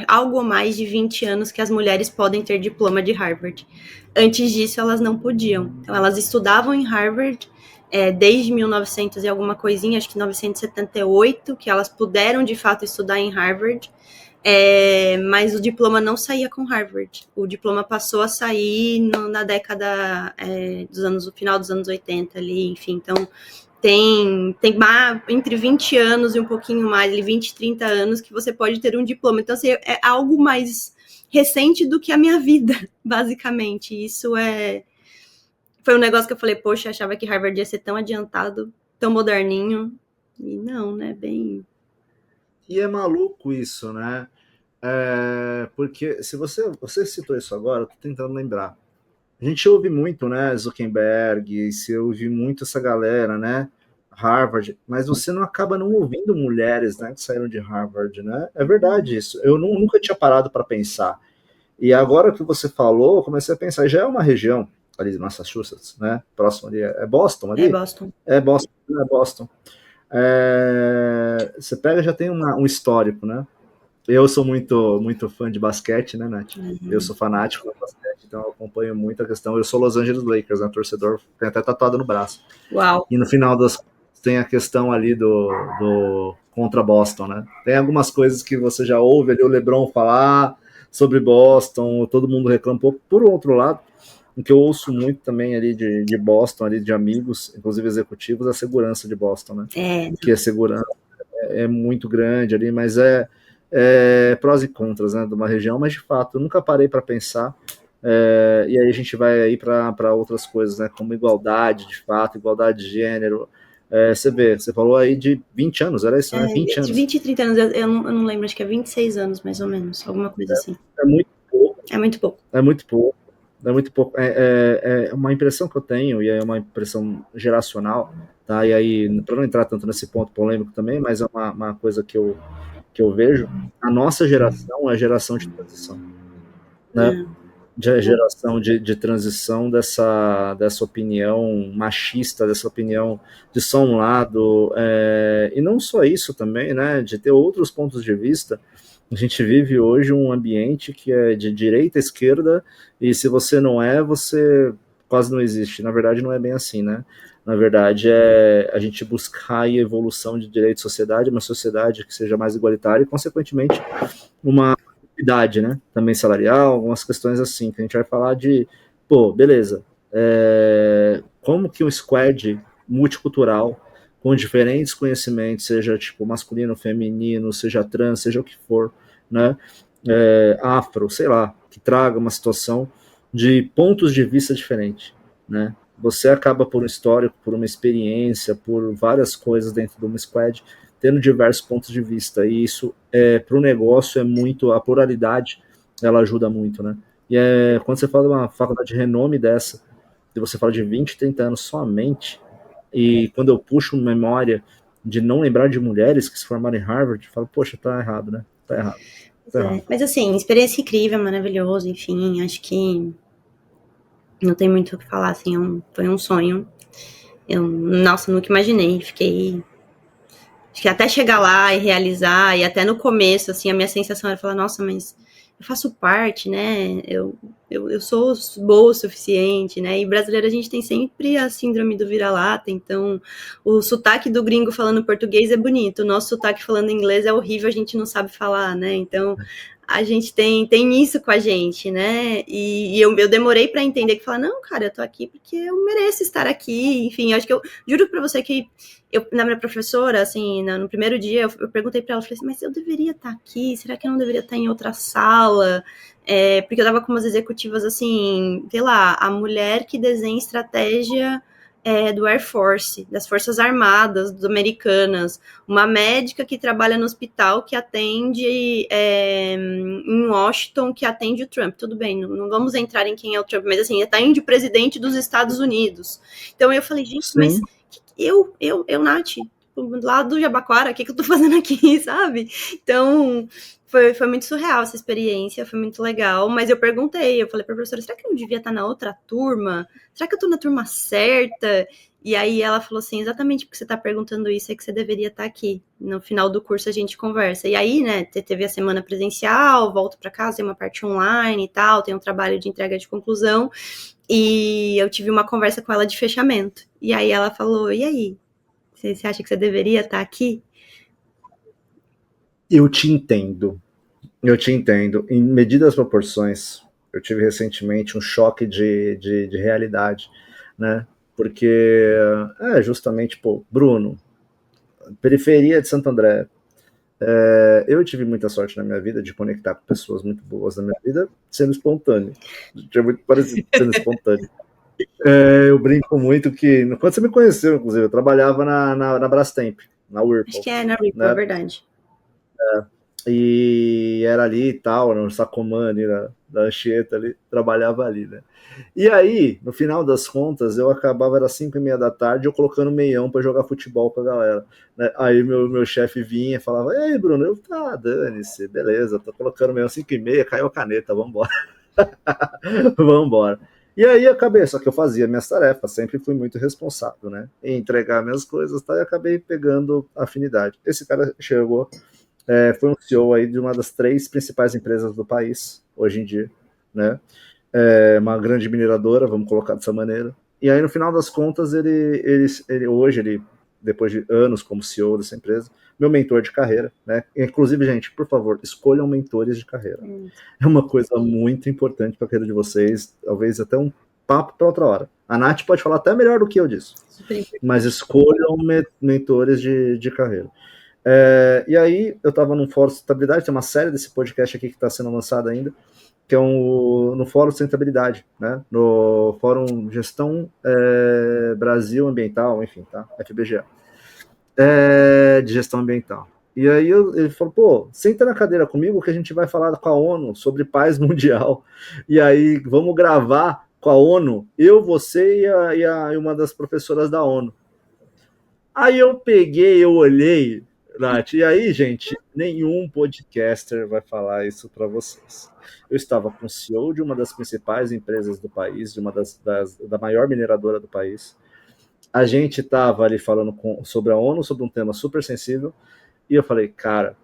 algo mais de 20 anos que as mulheres podem ter diploma de Harvard. Antes disso, elas não podiam. Então, elas estudavam em Harvard desde 1900 e alguma coisinha, acho que 1978, que elas puderam, de fato, estudar em Harvard, mas o diploma não saía com Harvard. O diploma passou a sair na década do final dos anos 80 ali, enfim, então tem entre 20 anos e um pouquinho mais, 20, 30 anos que você pode ter um diploma. Então, assim, é algo mais recente do que a minha vida, basicamente. Isso foi um negócio que eu falei, poxa, achava que Harvard ia ser tão adiantado, tão moderninho. E não, né? Bem... E é maluco isso, né? Porque se você citou isso agora, eu tô tentando lembrar. A gente ouve muito, né, Zuckerberg, se ouve muito essa galera, né, Harvard, mas você não acaba não ouvindo mulheres, né, que saíram de Harvard, né? É verdade isso. Eu nunca tinha parado para pensar. E agora que você falou, eu comecei a pensar, já é uma região ali de Massachusetts, né? Próximo ali, é Boston ali? É Boston. É Boston. Você pega, já tem um histórico, né? Eu sou muito fã de basquete, né, Nath? Uhum. Eu sou fanático de basquete, então eu acompanho muito a questão. Eu sou Los Angeles Lakers, né, torcedor, tem até tatuado no braço. Uau. E no final tem a questão ali do contra Boston, né? Tem algumas coisas que você já ouve ali o LeBron falar sobre Boston, todo mundo reclamou. Por outro lado, o que eu ouço muito também ali de Boston, ali de amigos, inclusive executivos, a segurança de Boston, né? Que a segurança é muito grande ali, mas é prós e contras, né, de uma região, mas de fato, eu nunca parei para pensar, e aí a gente vai aí para outras coisas, né, como igualdade, de fato, igualdade de gênero. Você falou aí de 20 anos, era isso, né? 20 de anos. 20 e 30 anos, eu não lembro, acho que é 26 anos, mais ou menos, alguma coisa assim. É muito pouco. É muito pouco. É muito pouco. É muito pouco. É uma impressão que eu tenho, e é uma impressão geracional, tá? E aí, para não entrar tanto nesse ponto polêmico também, mas é uma coisa que eu vejo, a nossa geração é a geração de transição, né? De geração de transição dessa opinião machista, dessa opinião de só um lado, e não só isso também, né? De ter outros pontos de vista. A gente vive hoje um ambiente que é de direita à esquerda, e se você não é, você quase não existe. Na verdade, não é bem assim, né? Na verdade, é a gente buscar a evolução de direito e sociedade, uma sociedade que seja mais igualitária e, consequentemente, uma equidade, né? Também salarial, algumas questões assim, que a gente vai falar de, pô, beleza, como que um squad multicultural, com diferentes conhecimentos, seja tipo masculino, feminino, seja trans, seja o que for, né? Afro, sei lá, que traga uma situação de pontos de vista diferentes, né? Você acaba por um histórico, por uma experiência, por várias coisas dentro de uma squad, tendo diversos pontos de vista, e isso para o negócio é muito, a pluralidade ela ajuda muito, né? E quando você fala de uma faculdade de renome dessa, e você fala de 20, 30 anos somente, e quando eu puxo memória de não lembrar de mulheres que se formaram em Harvard, eu falo, poxa, tá errado, né? Tá errado. Tá errado. Mas assim, experiência incrível, maravilhoso, enfim, acho que não tem muito o que falar, assim, foi um sonho. Nossa, nunca imaginei, acho que até chegar lá e realizar, e até no começo, assim, a minha sensação era falar, nossa, mas eu faço parte, né, eu sou boa o suficiente, né, e brasileiro a gente tem sempre a síndrome do vira-lata, então o sotaque do gringo falando português é bonito, o nosso sotaque falando inglês é horrível, a gente não sabe falar, né, então a gente tem isso com a gente, né, e eu demorei para entender, que falar, não, cara, eu tô aqui porque eu mereço estar aqui, enfim, eu acho que eu juro para você que na minha professora, assim, no primeiro dia, eu perguntei para ela, falei assim, mas eu deveria estar aqui? Será que eu não deveria estar em outra sala? Porque eu tava com umas executivas, assim, sei lá, a mulher que desenha estratégia do Air Force, das Forças Armadas americanas, uma médica que trabalha no hospital que atende em Washington, que atende o Trump. Tudo bem, não vamos entrar em quem é o Trump, mas assim, atende o presidente dos Estados Unidos. Então eu falei, gente, Sim. mas eu, Nath, lá do Jabaquara, o que eu tô fazendo aqui, sabe? Então, foi muito surreal essa experiência, foi muito legal, mas eu perguntei, eu falei pra professora, será que eu não devia estar na outra turma? Será que eu tô na turma certa? E aí ela falou assim, exatamente porque você tá perguntando isso, é que você deveria estar aqui. No final do curso a gente conversa. E aí, né, teve a semana presencial, volto pra casa, tem uma parte online e tal, tem um trabalho de entrega de conclusão, e eu tive uma conversa com ela de fechamento. E aí ela falou, e aí? Você acha que você deveria estar aqui? Eu te entendo. Em medidas proporções, eu tive recentemente um choque de realidade, né? Porque justamente, pô, Bruno, periferia de Santo André. Eu tive muita sorte na minha vida de conectar com pessoas muito boas na minha vida, sendo espontâneo. É muito parecido sendo espontâneo. Eu brinco muito que, quando você me conheceu, inclusive, eu trabalhava na Brastemp, na Whirlpool. Acho que é na Whirlpool, né? é verdade. E era ali e tal, no Sacomã, ali da Anchieta, ali, trabalhava ali, né? E aí, no final das contas, eu acabava, era 5h30 da tarde, eu colocando meião para jogar futebol com a galera, né? Aí meu chefe vinha e falava, e aí, Bruno? Eu, dane-se, beleza, tô colocando meião 5h30, caiu a caneta, vambora. Vambora. E aí acabei, só que eu fazia minhas tarefas, sempre fui muito responsável, né? Em entregar minhas coisas, tá? E acabei pegando afinidade. Esse cara chegou, foi um CEO aí de uma das 3 principais empresas do país, hoje em dia, né? Uma grande mineradora, vamos colocar dessa maneira. E aí, no final das contas, ele hoje, depois de anos como CEO dessa empresa, meu mentor de carreira, né? Inclusive, gente, por favor, escolham mentores de carreira. É uma coisa muito importante para a carreira de vocês, talvez até um papo para outra hora. A Nath pode falar até melhor do que eu disso. Mas escolham mentores de carreira. E aí, eu estava no Fórum Sustentabilidade, tem uma série desse podcast aqui que está sendo lançado ainda, que é no Fórum Sustentabilidade, né? No Fórum Gestão Brasil Ambiental, enfim, tá? FBGA. De gestão ambiental. E aí ele falou, pô, senta na cadeira comigo que a gente vai falar com a ONU sobre paz mundial. E aí vamos gravar com a ONU, eu, você e uma das professoras da ONU. Aí eu peguei, eu olhei, Nath, e aí, gente, nenhum podcaster vai falar isso para vocês. Eu estava com o CEO de uma das principais empresas do país, de uma da maior mineradora do país. A gente estava ali falando sobre a ONU, sobre um tema super sensível, e eu falei, cara,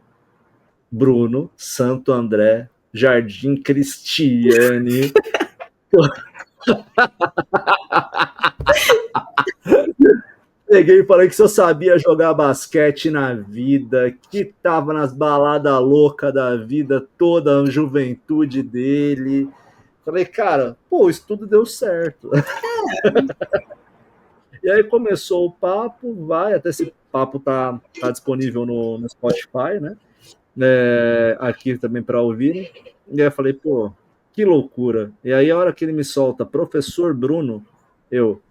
Bruno, Santo André, Jardim Cristiane. Peguei e falei que se eu sabia jogar basquete na vida, que tava nas baladas loucas da vida, toda a juventude dele. Falei, cara, pô, isso tudo deu certo. E aí começou o papo, até esse papo tá disponível no Spotify, né? Aqui também para ouvirem. E aí eu falei, pô, que loucura. E aí a hora que ele me solta, professor Bruno,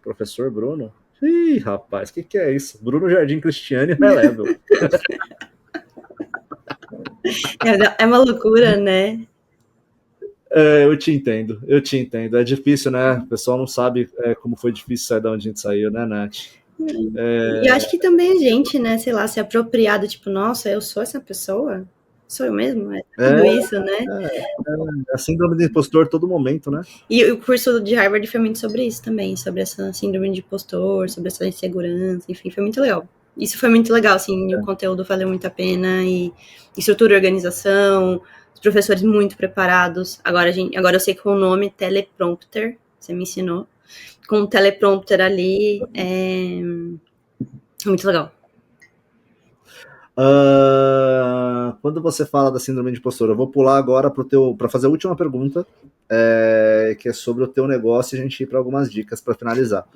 professor Bruno? Ih, rapaz, o que é isso? Bruno Jardim Cristiane Relevel. É uma loucura, né? Eu te entendo. É difícil, né? O pessoal não sabe como foi difícil sair da onde a gente saiu, né, Nath? E eu acho que também a gente, né, sei lá, se apropriado, tipo, nossa, eu sou essa pessoa? Sou eu mesmo? É tudo isso, né? A síndrome do impostor todo momento, né? E o curso de Harvard foi muito sobre isso também, sobre essa síndrome de impostor, sobre essa insegurança, enfim, foi muito legal. Isso foi muito legal, assim, o conteúdo valeu muito a pena, e estrutura e organização, os professores muito preparados. Agora eu sei que o nome teleprompter, você me ensinou, com o teleprompter ali, é muito legal. Quando você fala da síndrome de impostor, eu vou pular agora para fazer a última pergunta, que é sobre o teu negócio, e a gente ir para algumas dicas para finalizar.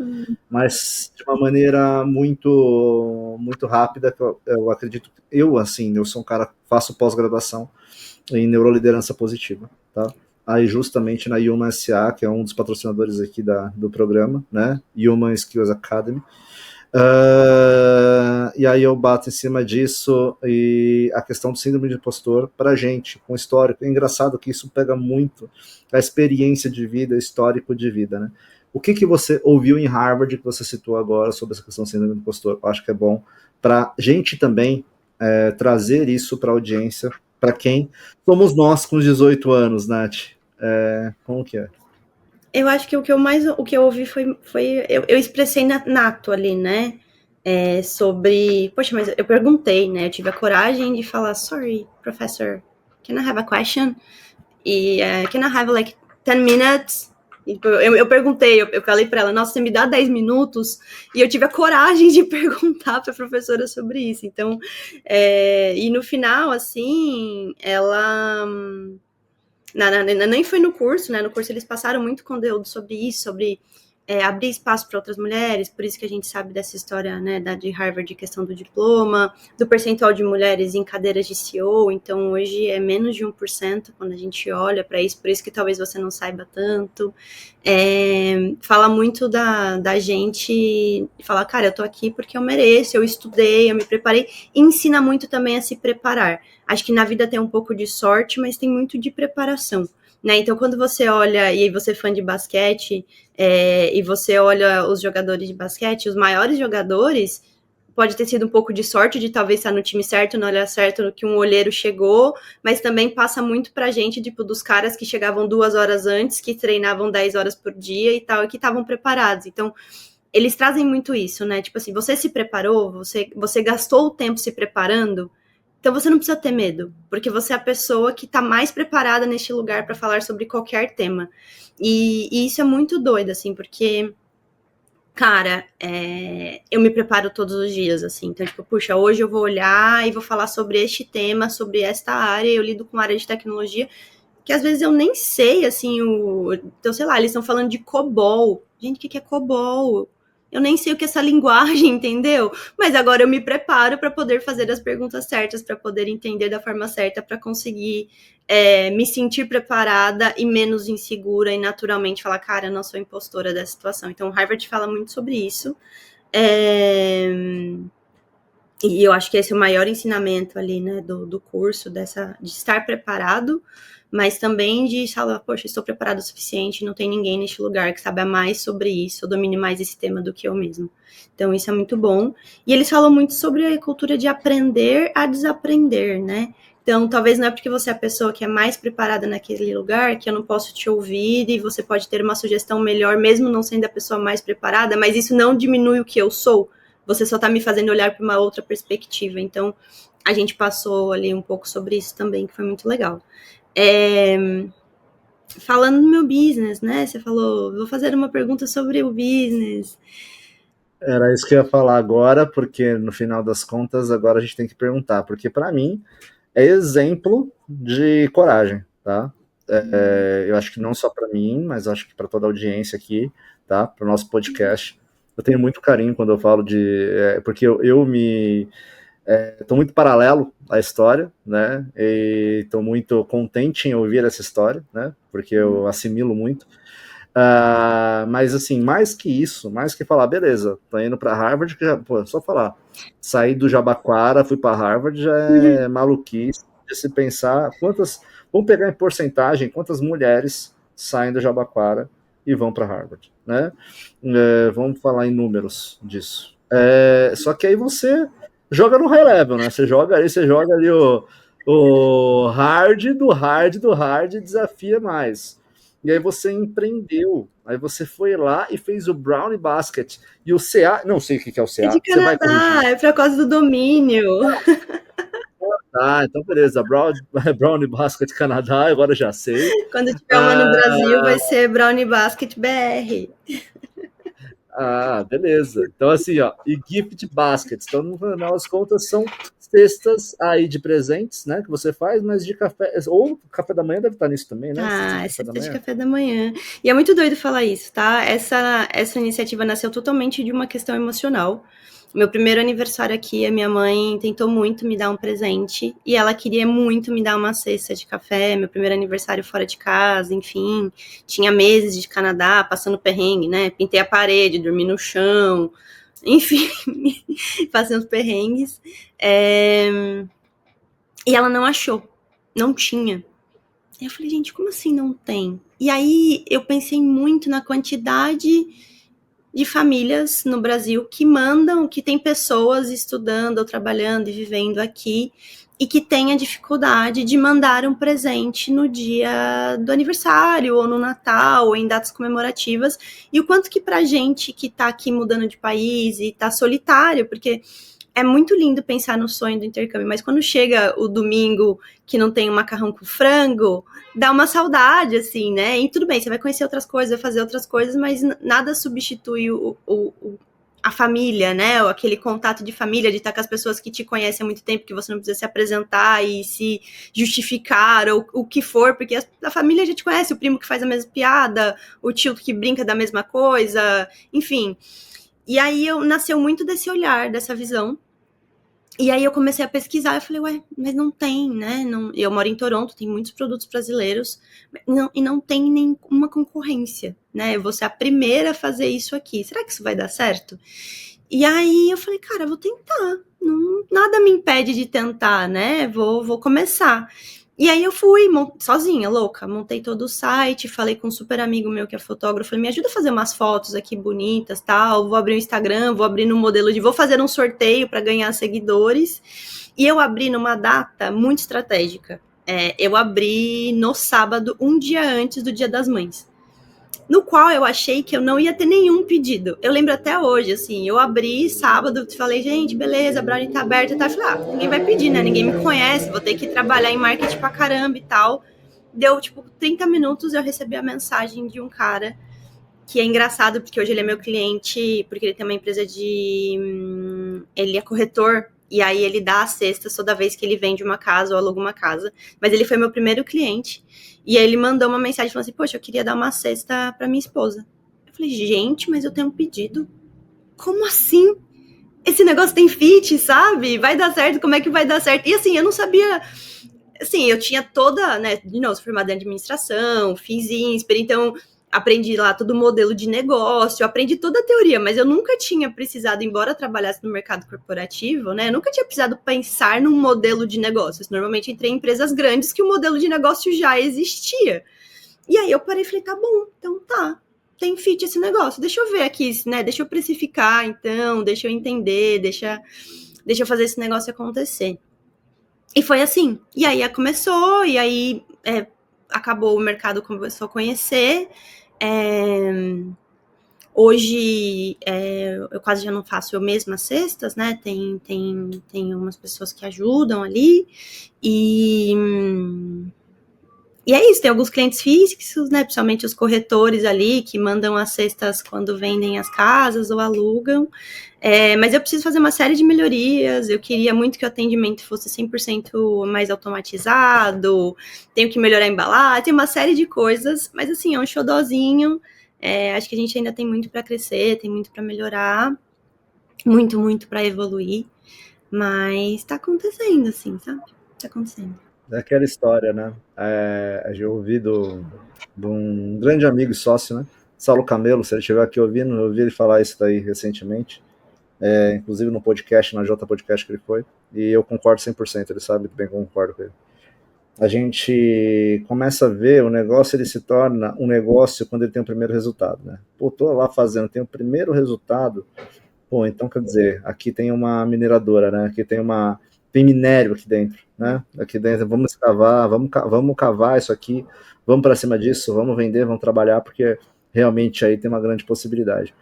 Mas de uma maneira muito, muito rápida, que eu acredito, eu sou um cara que faço pós-graduação em neuroliderança positiva, tá? Aí justamente na Human SA, que é um dos patrocinadores aqui do programa, né? Human Skills Academy. E aí eu bato em cima disso, e a questão do síndrome de impostor pra gente, com histórico, é engraçado que isso pega muito a experiência de vida, histórico de vida, né? O que você ouviu em Harvard que você citou agora sobre essa questão do síndrome de impostor? Eu acho que é bom pra gente também trazer isso pra audiência, pra quem somos nós com os 18 anos, Nath. Como que é? Eu acho que o que eu ouvi foi eu expressei nato ali, né? Sobre, poxa, mas eu perguntei, né? Eu tive a coragem de falar, sorry, professor, can I have a question? E can I have like 10 minutes? Eu perguntei, eu falei para ela, nossa, você me dá 10 minutos? E eu tive a coragem de perguntar para a professora sobre isso. Então, e no final, assim, ela... nem foi no curso, né? No curso eles passaram muito conteúdo sobre isso, sobre abrir espaço para outras mulheres, por isso que a gente sabe dessa história, né, de Harvard, de questão do diploma, do percentual de mulheres em cadeiras de CEO, então hoje é menos de 1% quando a gente olha para isso, por isso que talvez você não saiba tanto. Fala muito da gente, falar, cara, eu tô aqui porque eu mereço, eu estudei, eu me preparei, e ensina muito também a se preparar. Acho que na vida tem um pouco de sorte, mas tem muito de preparação, né? Então, quando você olha, e você é fã de basquete, e você olha os jogadores de basquete, os maiores jogadores, pode ter sido um pouco de sorte de talvez estar no time certo, no olhar certo, que um olheiro chegou, mas também passa muito pra gente, tipo, dos caras que chegavam 2 horas antes, que treinavam 10 horas por dia e tal, e que estavam preparados. Então, eles trazem muito isso, né? Tipo assim, você se preparou, você gastou o tempo se preparando, então você não precisa ter medo, porque você é a pessoa que está mais preparada neste lugar para falar sobre qualquer tema. E isso é muito doido, assim, porque, cara, eu me preparo todos os dias, assim. Então, tipo, puxa, hoje eu vou olhar e vou falar sobre este tema, sobre esta área, eu lido com área de tecnologia. que às vezes eu nem sei, assim, então, sei lá, eles estão falando de COBOL. Gente, o que é COBOL? Eu nem sei o que é essa linguagem, entendeu? Mas agora eu me preparo para poder fazer as perguntas certas, para poder entender da forma certa, para conseguir me sentir preparada e menos insegura e naturalmente falar, cara, eu não sou impostora dessa situação. Então, Harvard fala muito sobre isso. E eu acho que esse é o maior ensinamento ali, né, do curso, de estar preparado, mas também de falar, poxa, estou preparado o suficiente, não tem ninguém neste lugar que saiba mais sobre isso, ou domine mais esse tema do que eu mesmo. Então, isso é muito bom. E eles falam muito sobre a cultura de aprender a desaprender, né? Então, talvez não é porque você é a pessoa que é mais preparada naquele lugar que eu não posso te ouvir e você pode ter uma sugestão melhor, mesmo não sendo a pessoa mais preparada, mas isso não diminui o que eu sou. Você só está me fazendo olhar para uma outra perspectiva. Então, a gente passou ali um pouco sobre isso também, que foi muito legal. Falando do meu business, né? Você falou, vou fazer uma pergunta sobre o business. Era isso que eu ia falar agora, porque no final das contas, agora a gente tem que perguntar, porque para mim é exemplo de coragem, tá? Eu acho que não só para mim, mas acho que para toda a audiência aqui, tá? Para o nosso podcast. Eu tenho muito carinho quando eu falo porque eu me estou muito paralelo à história, né? E estou muito contente em ouvir essa história, né? Porque eu assimilo muito. Mas assim, mais que isso, mais que falar, beleza, tô indo para Harvard, que já, pô, só falar, saí do Jabaquara, fui para Harvard, já é maluquice de se pensar vamos pegar em porcentagem, quantas mulheres saem do Jabaquara e vão para Harvard, né? Vamos falar em números disso. Só que aí você joga no high level, né? Você joga ali o hard do hard e desafia mais. E aí você empreendeu, aí você foi lá e fez o Brownie Basket. E o CA, não sei o que é o CA. É de Canadá, é por causa do domínio. Então beleza, Brownie Basket Canadá, agora já sei. Quando tiver uma no Brasil, vai ser Brownie Basket BR. Beleza. Então assim, ó, e gift baskets. Então, no final das contas, são cestas aí de presentes, né, que você faz, mas de café, ou café da manhã deve estar nisso também, né? É cesta de café da manhã. E é muito doido falar isso, tá? Essa iniciativa nasceu totalmente de uma questão emocional. Meu primeiro aniversário aqui, a minha mãe tentou muito me dar um presente e ela queria muito me dar uma cesta de café, meu primeiro aniversário fora de casa, enfim. Tinha meses de Canadá, passando perrengue, né? Pintei a parede, dormi no chão, enfim, passei uns perrengues. E ela não achou, não tinha. Eu falei, gente, como assim não tem? E aí eu pensei muito na quantidade de famílias no Brasil que mandam, que tem pessoas estudando ou trabalhando e vivendo aqui e que tem a dificuldade de mandar um presente no dia do aniversário ou no Natal ou em datas comemorativas, e o quanto que pra gente que tá aqui mudando de país e tá solitário, porque é muito lindo pensar no sonho do intercâmbio, mas quando chega o domingo que não tem um macarrão com frango, dá uma saudade, assim, né? E tudo bem, você vai conhecer outras coisas, vai fazer outras coisas, mas nada substitui a família, né? Ou aquele contato de família, de estar com as pessoas que te conhecem há muito tempo, que você não precisa se apresentar e se justificar, ou o que for, porque a família já te conhece, o primo que faz a mesma piada, o tio que brinca da mesma coisa, enfim. E aí nasceu muito desse olhar, dessa visão. E aí eu comecei a pesquisar, eu falei, mas não tem, né? Eu moro em Toronto, tem muitos produtos brasileiros, e não tem nenhuma concorrência, né? Eu vou ser a primeira a fazer isso aqui. Será que isso vai dar certo? E aí eu falei, cara, eu vou tentar. Nada me impede de tentar, né? Vou começar. E aí eu fui sozinha, louca, montei todo o site, falei com um super amigo meu que é fotógrafo, falei, me ajuda a fazer umas fotos aqui bonitas, tal, vou abrir o Instagram, vou abrir no modelo vou fazer um sorteio para ganhar seguidores, e eu abri numa data muito estratégica, eu abri no sábado, um dia antes do Dia das Mães, no qual eu achei que eu não ia ter nenhum pedido. Eu lembro até hoje, assim, eu abri sábado, falei, gente, beleza, a Brownie tá aberta e tal. Eu falei, ninguém vai pedir, né? Ninguém me conhece, vou ter que trabalhar em marketing pra caramba e tal. Deu, 30 minutos, eu recebi a mensagem de um cara, que é engraçado, porque hoje ele é meu cliente, porque ele tem uma empresa ele é corretor E aí ele dá as cestas toda vez que ele vende uma casa ou aluga uma casa. Mas ele foi meu primeiro cliente. E aí ele mandou uma mensagem falando assim, poxa, eu queria dar uma cesta para minha esposa. Eu falei, gente, mas eu tenho um pedido. Como assim? Esse negócio tem fit, sabe? Vai dar certo? Como é que vai dar certo? E assim, eu não sabia... Assim, eu tinha toda, né, de novo, formada em administração, fiz INSPER, então aprendi lá todo o modelo de negócio, aprendi toda a teoria, mas eu nunca tinha precisado, embora trabalhasse no mercado corporativo, né, eu nunca tinha precisado pensar num modelo de negócios. Normalmente entrei em empresas grandes que o modelo de negócio já existia. E aí eu parei e falei, tá bom, então tá, tem fit esse negócio, deixa eu ver aqui, né, deixa eu precificar, então, deixa eu entender, deixa eu fazer esse negócio acontecer. E foi assim. E aí começou, e aí acabou, o mercado começou a conhecer. Hoje eu quase já não faço eu mesma cestas, né? Tem umas pessoas que ajudam ali. E é isso, tem alguns clientes físicos, né? Principalmente os corretores ali que mandam as cestas quando vendem as casas ou alugam. Mas eu preciso fazer uma série de melhorias. Eu queria muito que o atendimento fosse 100% mais automatizado. Tenho que melhorar a embalagem, tem uma série de coisas. Mas assim, é um xodózinho. Acho que a gente ainda tem muito para crescer, tem muito para melhorar. Muito, muito para evoluir. Mas tá acontecendo, assim, sabe? Tá acontecendo. É aquela história, né? Eu ouvi de um grande amigo e sócio, né? Saulo Camelo, se ele estiver aqui ouvindo, eu ouvi ele falar isso daí recentemente, inclusive no podcast, na J Podcast que ele foi, e eu concordo 100%, ele sabe bem que eu concordo com ele. A gente começa a ver o negócio, ele se torna um negócio quando ele tem o primeiro resultado, né? Pô, tô lá fazendo, tem o primeiro resultado, pô, então quer dizer, aqui tem uma mineradora, né? Aqui tem minério aqui dentro, né? Aqui dentro, vamos escavar, vamos cavar isso aqui, vamos para cima disso, vamos vender, vamos trabalhar, porque realmente aí tem uma grande possibilidade.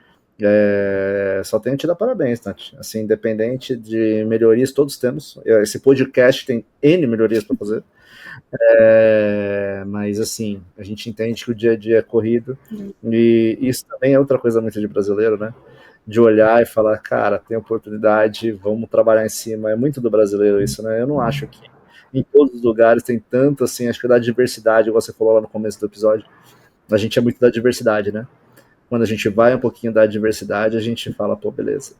Só tenho a te dar parabéns, Nath. Assim, independente de melhorias, todos temos. Esse podcast tem N melhorias para fazer. Mas assim, a gente entende que o dia a dia é corrido, e isso também é outra coisa muito de brasileiro, né? De olhar e falar, cara, tem oportunidade, vamos trabalhar em cima. É muito do brasileiro isso, né? Eu não acho que em todos os lugares tem tanto, assim, acho que da diversidade, igual você falou lá no começo do episódio, a gente é muito da diversidade, né? Quando a gente vai um pouquinho da diversidade, a gente fala, pô, beleza,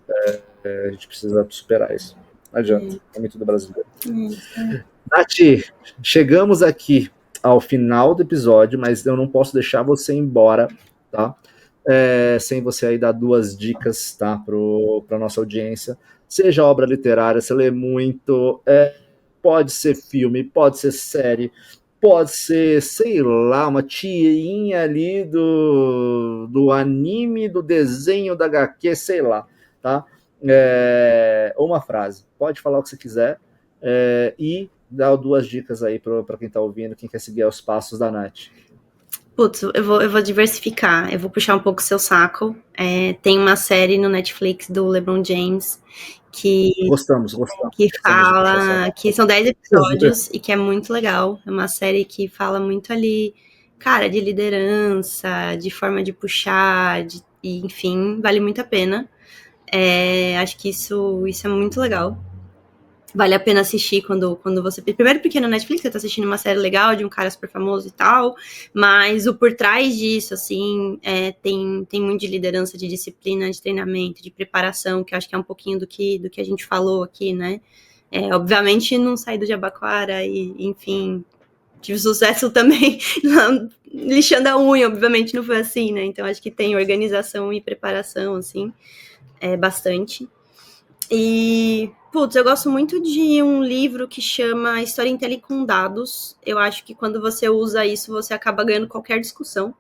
a gente precisa superar isso. Não adianta, é muito do brasileiro. Nath, chegamos aqui ao final do episódio, mas eu não posso deixar você ir embora, tá? Sem você aí dar 2 dicas, tá, para nossa audiência. Seja obra literária, você lê muito, pode ser filme, pode ser série, pode ser, sei lá, uma tirinha ali do anime, do desenho da HQ, sei lá, tá? Ou uma frase. Pode falar o que você quiser e dar 2 dicas aí para quem tá ouvindo, quem quer seguir os passos da Nath. Putz, eu vou diversificar, eu vou puxar um pouco o seu saco. Tem uma série no Netflix do LeBron James que Gostamos. Que fala, que são 10 episódios e que é muito legal. É uma série que fala muito ali, cara, de liderança, de forma de puxar, e, enfim, vale muito a pena. Acho que isso é muito legal. Vale a pena assistir quando você... Primeiro porque no Netflix você tá assistindo uma série legal de um cara super famoso e tal, mas o por trás disso, assim, tem muito de liderança, de disciplina, de treinamento, de preparação, que eu acho que é um pouquinho do que a gente falou aqui, né? Obviamente não saí do Jabaquara e, enfim, tive sucesso também lixando a unha, obviamente não foi assim, né? Então acho que tem organização e preparação, assim, bastante. E, putz, eu gosto muito de um livro que chama Storytelling com Dados. Eu acho que quando você usa isso, você acaba ganhando qualquer discussão.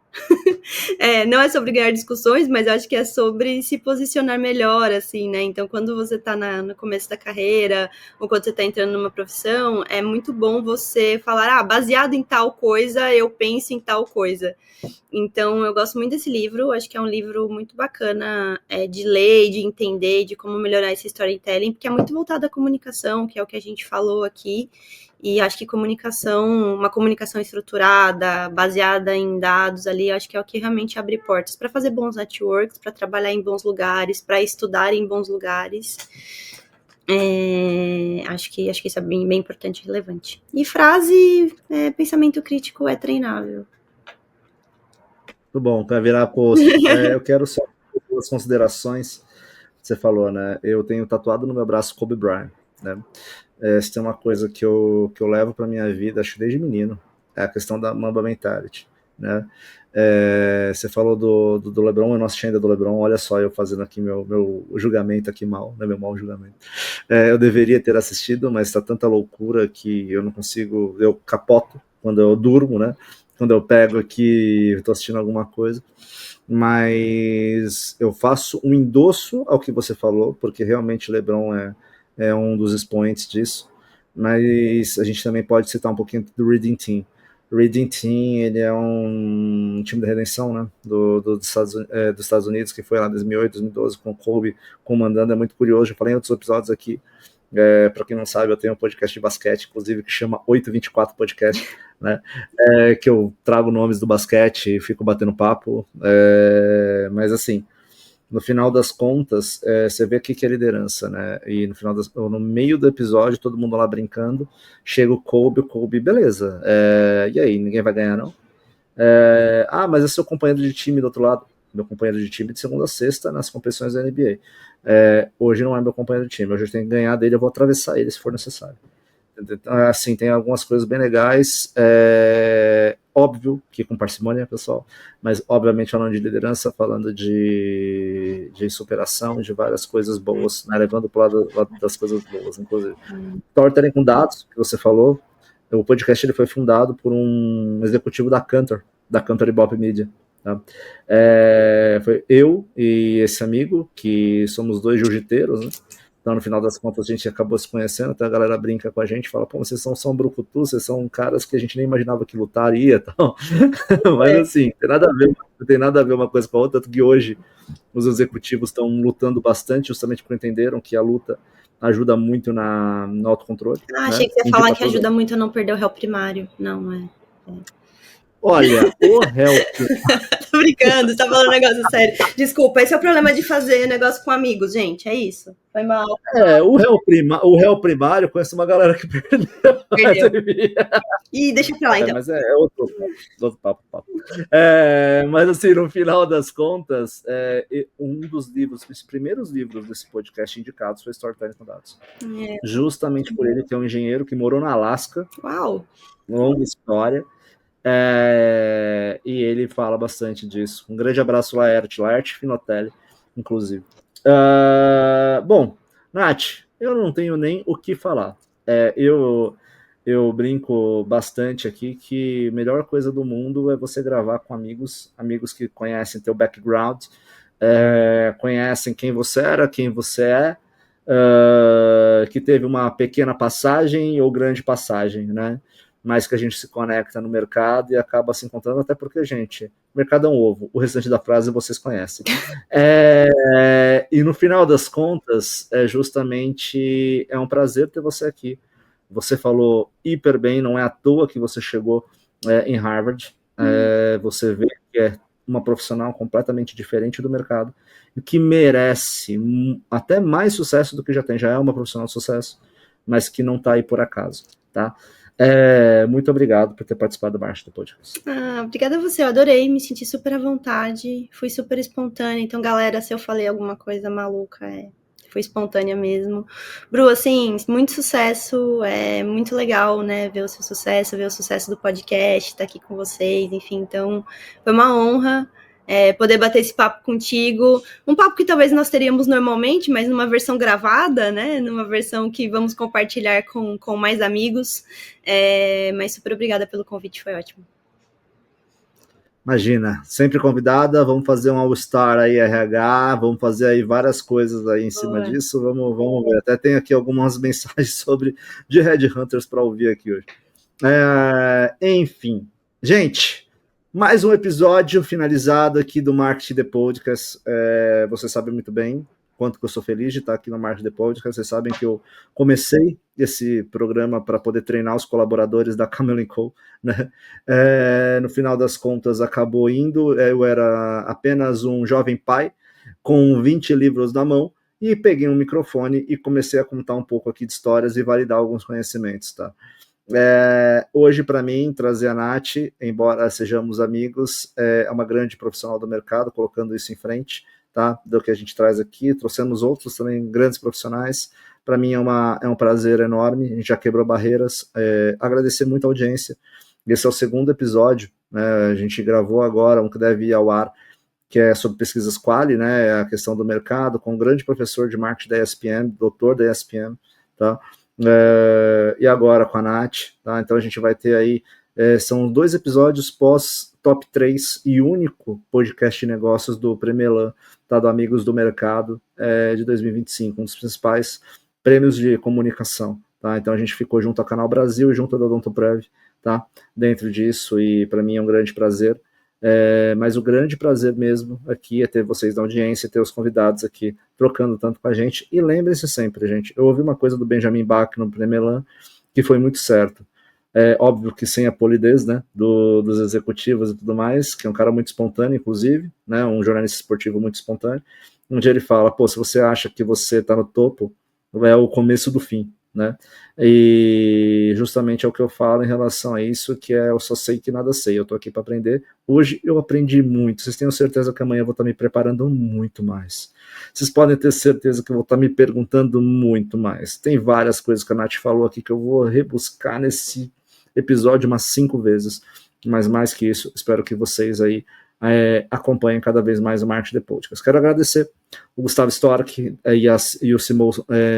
Não é sobre ganhar discussões, mas eu acho que é sobre se posicionar melhor, assim, né? Então, quando você tá no começo da carreira, ou quando você tá entrando numa profissão, é muito bom você falar, baseado em tal coisa, eu penso em tal coisa. Então, eu gosto muito desse livro, acho que é um livro muito bacana de ler, de entender, de como melhorar esse storytelling, porque é muito voltado à comunicação, que é o que a gente falou aqui, e acho que uma comunicação estruturada, baseada em dados ali, acho que é o que realmente abre portas para fazer bons networks, para trabalhar em bons lugares, para estudar em bons lugares. Acho que isso é bem, bem importante e relevante. E frase, pensamento crítico é treinável. Tudo bom, vai virar post. Eu quero só duas considerações. Você falou, né? Eu tenho tatuado no meu braço Kobe Bryant, né? Se tem uma coisa que eu levo para minha vida, acho que desde menino, é a questão da Mamba Mentality, né? Você falou do LeBron, eu não assisti ainda do LeBron, olha só eu fazendo aqui meu julgamento aqui mal, né, meu mau julgamento. Eu deveria ter assistido, mas tá tanta loucura que eu não consigo, eu capoto quando eu durmo, né? Quando eu pego aqui, estou assistindo alguma coisa, mas eu faço um endosso ao que você falou, porque realmente LeBron é um dos expoentes disso, mas a gente também pode citar um pouquinho do Reading Team. O Reading Team, ele é um time de redenção, né, dos Estados Unidos, que foi lá em 2008, 2012, com o Kobe comandando, é muito curioso, já falei em outros episódios aqui. Para quem não sabe, eu tenho um podcast de basquete, inclusive, que chama 824 Podcast, né? Que eu trago nomes do basquete e fico batendo papo. Mas assim, no final das contas, você vê o que é liderança, né? E no meio do episódio, todo mundo lá brincando, chega o Kobe, beleza. E aí, ninguém vai ganhar, não? Mas é seu companheiro de time do outro lado. Meu companheiro de time de segunda a sexta nas competições da NBA. Hoje não é meu companheiro de time, hoje eu tenho que ganhar dele, eu vou atravessar ele se for necessário. Então, assim, tem algumas coisas bem legais, óbvio que com parcimônia, pessoal, mas obviamente falando de liderança, falando de superação, de várias coisas boas, né, levando para o lado das coisas boas, inclusive. Storytelling com dados, que você falou, o podcast ele foi fundado por um executivo da Cantor Ibope Media. Tá? Foi eu e esse amigo, que somos dois jiu-jiteiros, né? Então, no final das contas, a gente acabou se conhecendo, até a galera brinca com a gente, fala, pô, vocês são brucutus, vocês são caras que a gente nem imaginava que lutaria e tal. Mas, assim, tem nada a ver uma coisa com a outra, tanto que hoje os executivos estão lutando bastante, justamente porque entenderam que a luta ajuda muito no autocontrole. Achei que você ia falar que ajuda muito a não perder o réu primário. Não, Olha, o réu... Tô brincando, você tá falando um negócio sério. Desculpa, esse é o problema de fazer negócio com amigos, gente, é isso. Foi mal. O réu primário, conheço uma galera que perdeu. E deixa pra lá, então. Mas é outro papo. Mas assim, no final das contas, um dos livros, os primeiros livros desse podcast indicados foi Storytelling com Dados. Justamente por ele, que é um engenheiro que morou na Alasca. Uau! Longa história. E ele fala bastante disso. Um grande abraço, Laerte Finotelli, inclusive. Bom, Nath, eu não tenho nem o que falar. Eu brinco bastante aqui que a melhor coisa do mundo é você gravar com amigos que conhecem teu background, conhecem quem você era, quem você é, que teve uma pequena passagem ou grande passagem, né? Mas que a gente se conecta no mercado e acaba se encontrando, até porque, gente, o mercado é um ovo, o restante da frase vocês conhecem. E no final das contas, justamente é um prazer ter você aqui. Você falou hiper bem, não é à toa que você chegou em Harvard. Você vê que é uma profissional completamente diferente do mercado e que merece até mais sucesso do que já tem. Já é uma profissional de sucesso, mas que não está aí por acaso, tá? Muito obrigado por ter participado do Marcha do Podcast. Obrigada a você, eu adorei, me senti super à vontade, fui super espontânea, então galera, se eu falei alguma coisa maluca, foi espontânea mesmo. Bru, assim, muito sucesso, é muito legal, né, ver o seu sucesso, ver o sucesso do podcast, estar aqui com vocês, enfim, então foi uma honra poder bater esse papo contigo, um papo que talvez nós teríamos normalmente, mas numa versão gravada, né, numa versão que vamos compartilhar com mais amigos, mas super obrigada pelo convite, foi ótimo. Imagina, sempre convidada, vamos fazer um All-Star aí, RH, vamos fazer aí várias coisas aí em cima disso, vamos ver, até tem aqui algumas mensagens de Headhunters para ouvir aqui hoje. Enfim, gente, mais um episódio finalizado aqui do Marketing The Podcast. Você sabe muito bem quanto que eu sou feliz de estar aqui no Marketing The Podcast. Vocês sabem que eu comecei esse programa para poder treinar os colaboradores da Camel & Co, né? No final das contas, acabou indo. Eu era apenas um jovem pai com 20 livros na mão e peguei um microfone e comecei a contar um pouco aqui de histórias e validar alguns conhecimentos, tá? Hoje, para mim, trazer a Nath, embora sejamos amigos, é uma grande profissional do mercado, colocando isso em frente, tá? Do que a gente traz aqui. Trouxemos outros também grandes profissionais. Para mim é um prazer enorme, a gente já quebrou barreiras. Agradecer muito a audiência. Esse é o segundo episódio, né? A gente gravou agora um que deve ir ao ar, que é sobre pesquisas quali, né? A questão do mercado, com um grande professor de marketing da ESPM, doutor da ESPM, tá? E agora com a Nath, tá? Então a gente vai ter aí, são 2 episódios pós top 3 e único podcast de negócios do Premelan, tá? Do Amigos do Mercado, de 2025, um dos principais prêmios de comunicação, tá? Então a gente ficou junto ao Canal Brasil e junto ao Odontoprev, tá? Dentro disso, e para mim é um grande prazer. Mas o grande prazer mesmo aqui é ter vocês na audiência, ter os convidados aqui trocando tanto com a gente. E lembrem-se sempre, gente, eu ouvi uma coisa do Benjamin Bach no Premelan que foi muito certo. Óbvio que sem a polidez, né, dos executivos e tudo mais, que é um cara muito espontâneo, inclusive, né, um jornalista esportivo muito espontâneo, onde ele fala, pô, se você acha que você está no topo, é o começo do fim, né? E justamente é o que eu falo em relação a isso, que eu só sei que nada sei, eu tô aqui para aprender. Hoje eu aprendi muito, vocês tenham certeza que amanhã eu vou estar me preparando muito mais. Vocês podem ter certeza que eu vou estar me perguntando muito mais. Tem várias coisas que a Nath falou aqui que eu vou rebuscar nesse episódio umas 5 vezes, mas mais que isso, espero que vocês aí acompanhem cada vez mais o Marketing The Podcast. Quero agradecer o Gustavo Stork e o Simol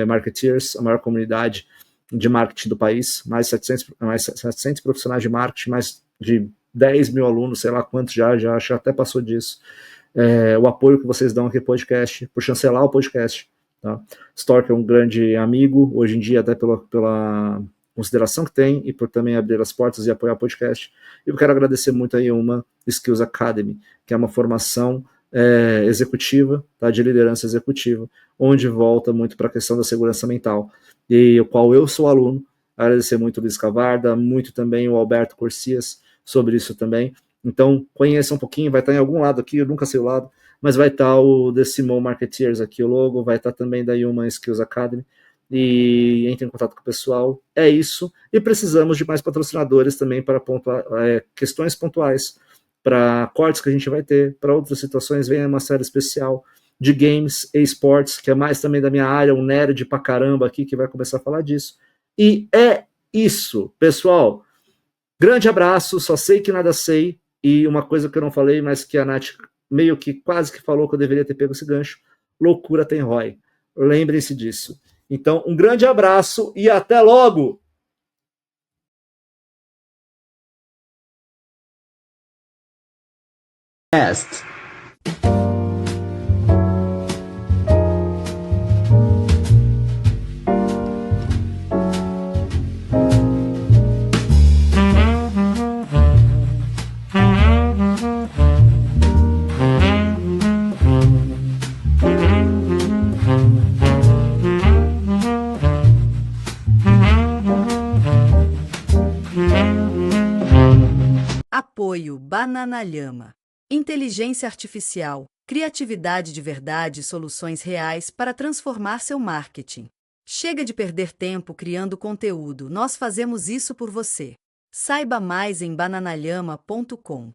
Marketeers, a maior comunidade de marketing do país, mais 700 profissionais de marketing, mais de 10 mil alunos, sei lá quantos já acho que até passou disso. O apoio que vocês dão aqui no podcast, por chancelar o podcast. Tá? Stork é um grande amigo, hoje em dia até pela consideração que tem e por também abrir as portas e apoiar o podcast. E eu quero agradecer muito aí uma Skills Academy, que é uma formação executiva, tá, de liderança executiva, onde volta muito para a questão da segurança mental, e o qual eu sou aluno. Agradecer muito o Luiz Cavarda, muito também o Alberto Corsias sobre isso também. Então, conheça um pouquinho, vai estar em algum lado aqui, eu nunca sei o lado, mas vai estar o The Simol Marketeers aqui, o logo, vai estar também da Human Skills Academy, e entre em contato com o pessoal. É isso, e precisamos de mais patrocinadores também para questões pontuais, para cortes que a gente vai ter, para outras situações. Vem uma série especial de games e esportes, que é mais também da minha área, um nerd pra caramba aqui que vai começar a falar disso. E é isso, pessoal. Grande abraço, só sei que nada sei, e uma coisa que eu não falei, mas que a Nath meio que quase que falou que eu deveria ter pego esse gancho: loucura tem ROI. Lembrem-se disso. Então, um grande abraço e até logo! Cast. Apoio Bananalhama. Inteligência artificial, criatividade de verdade e soluções reais para transformar seu marketing. Chega de perder tempo criando conteúdo, nós fazemos isso por você. Saiba mais em bananalhama.com.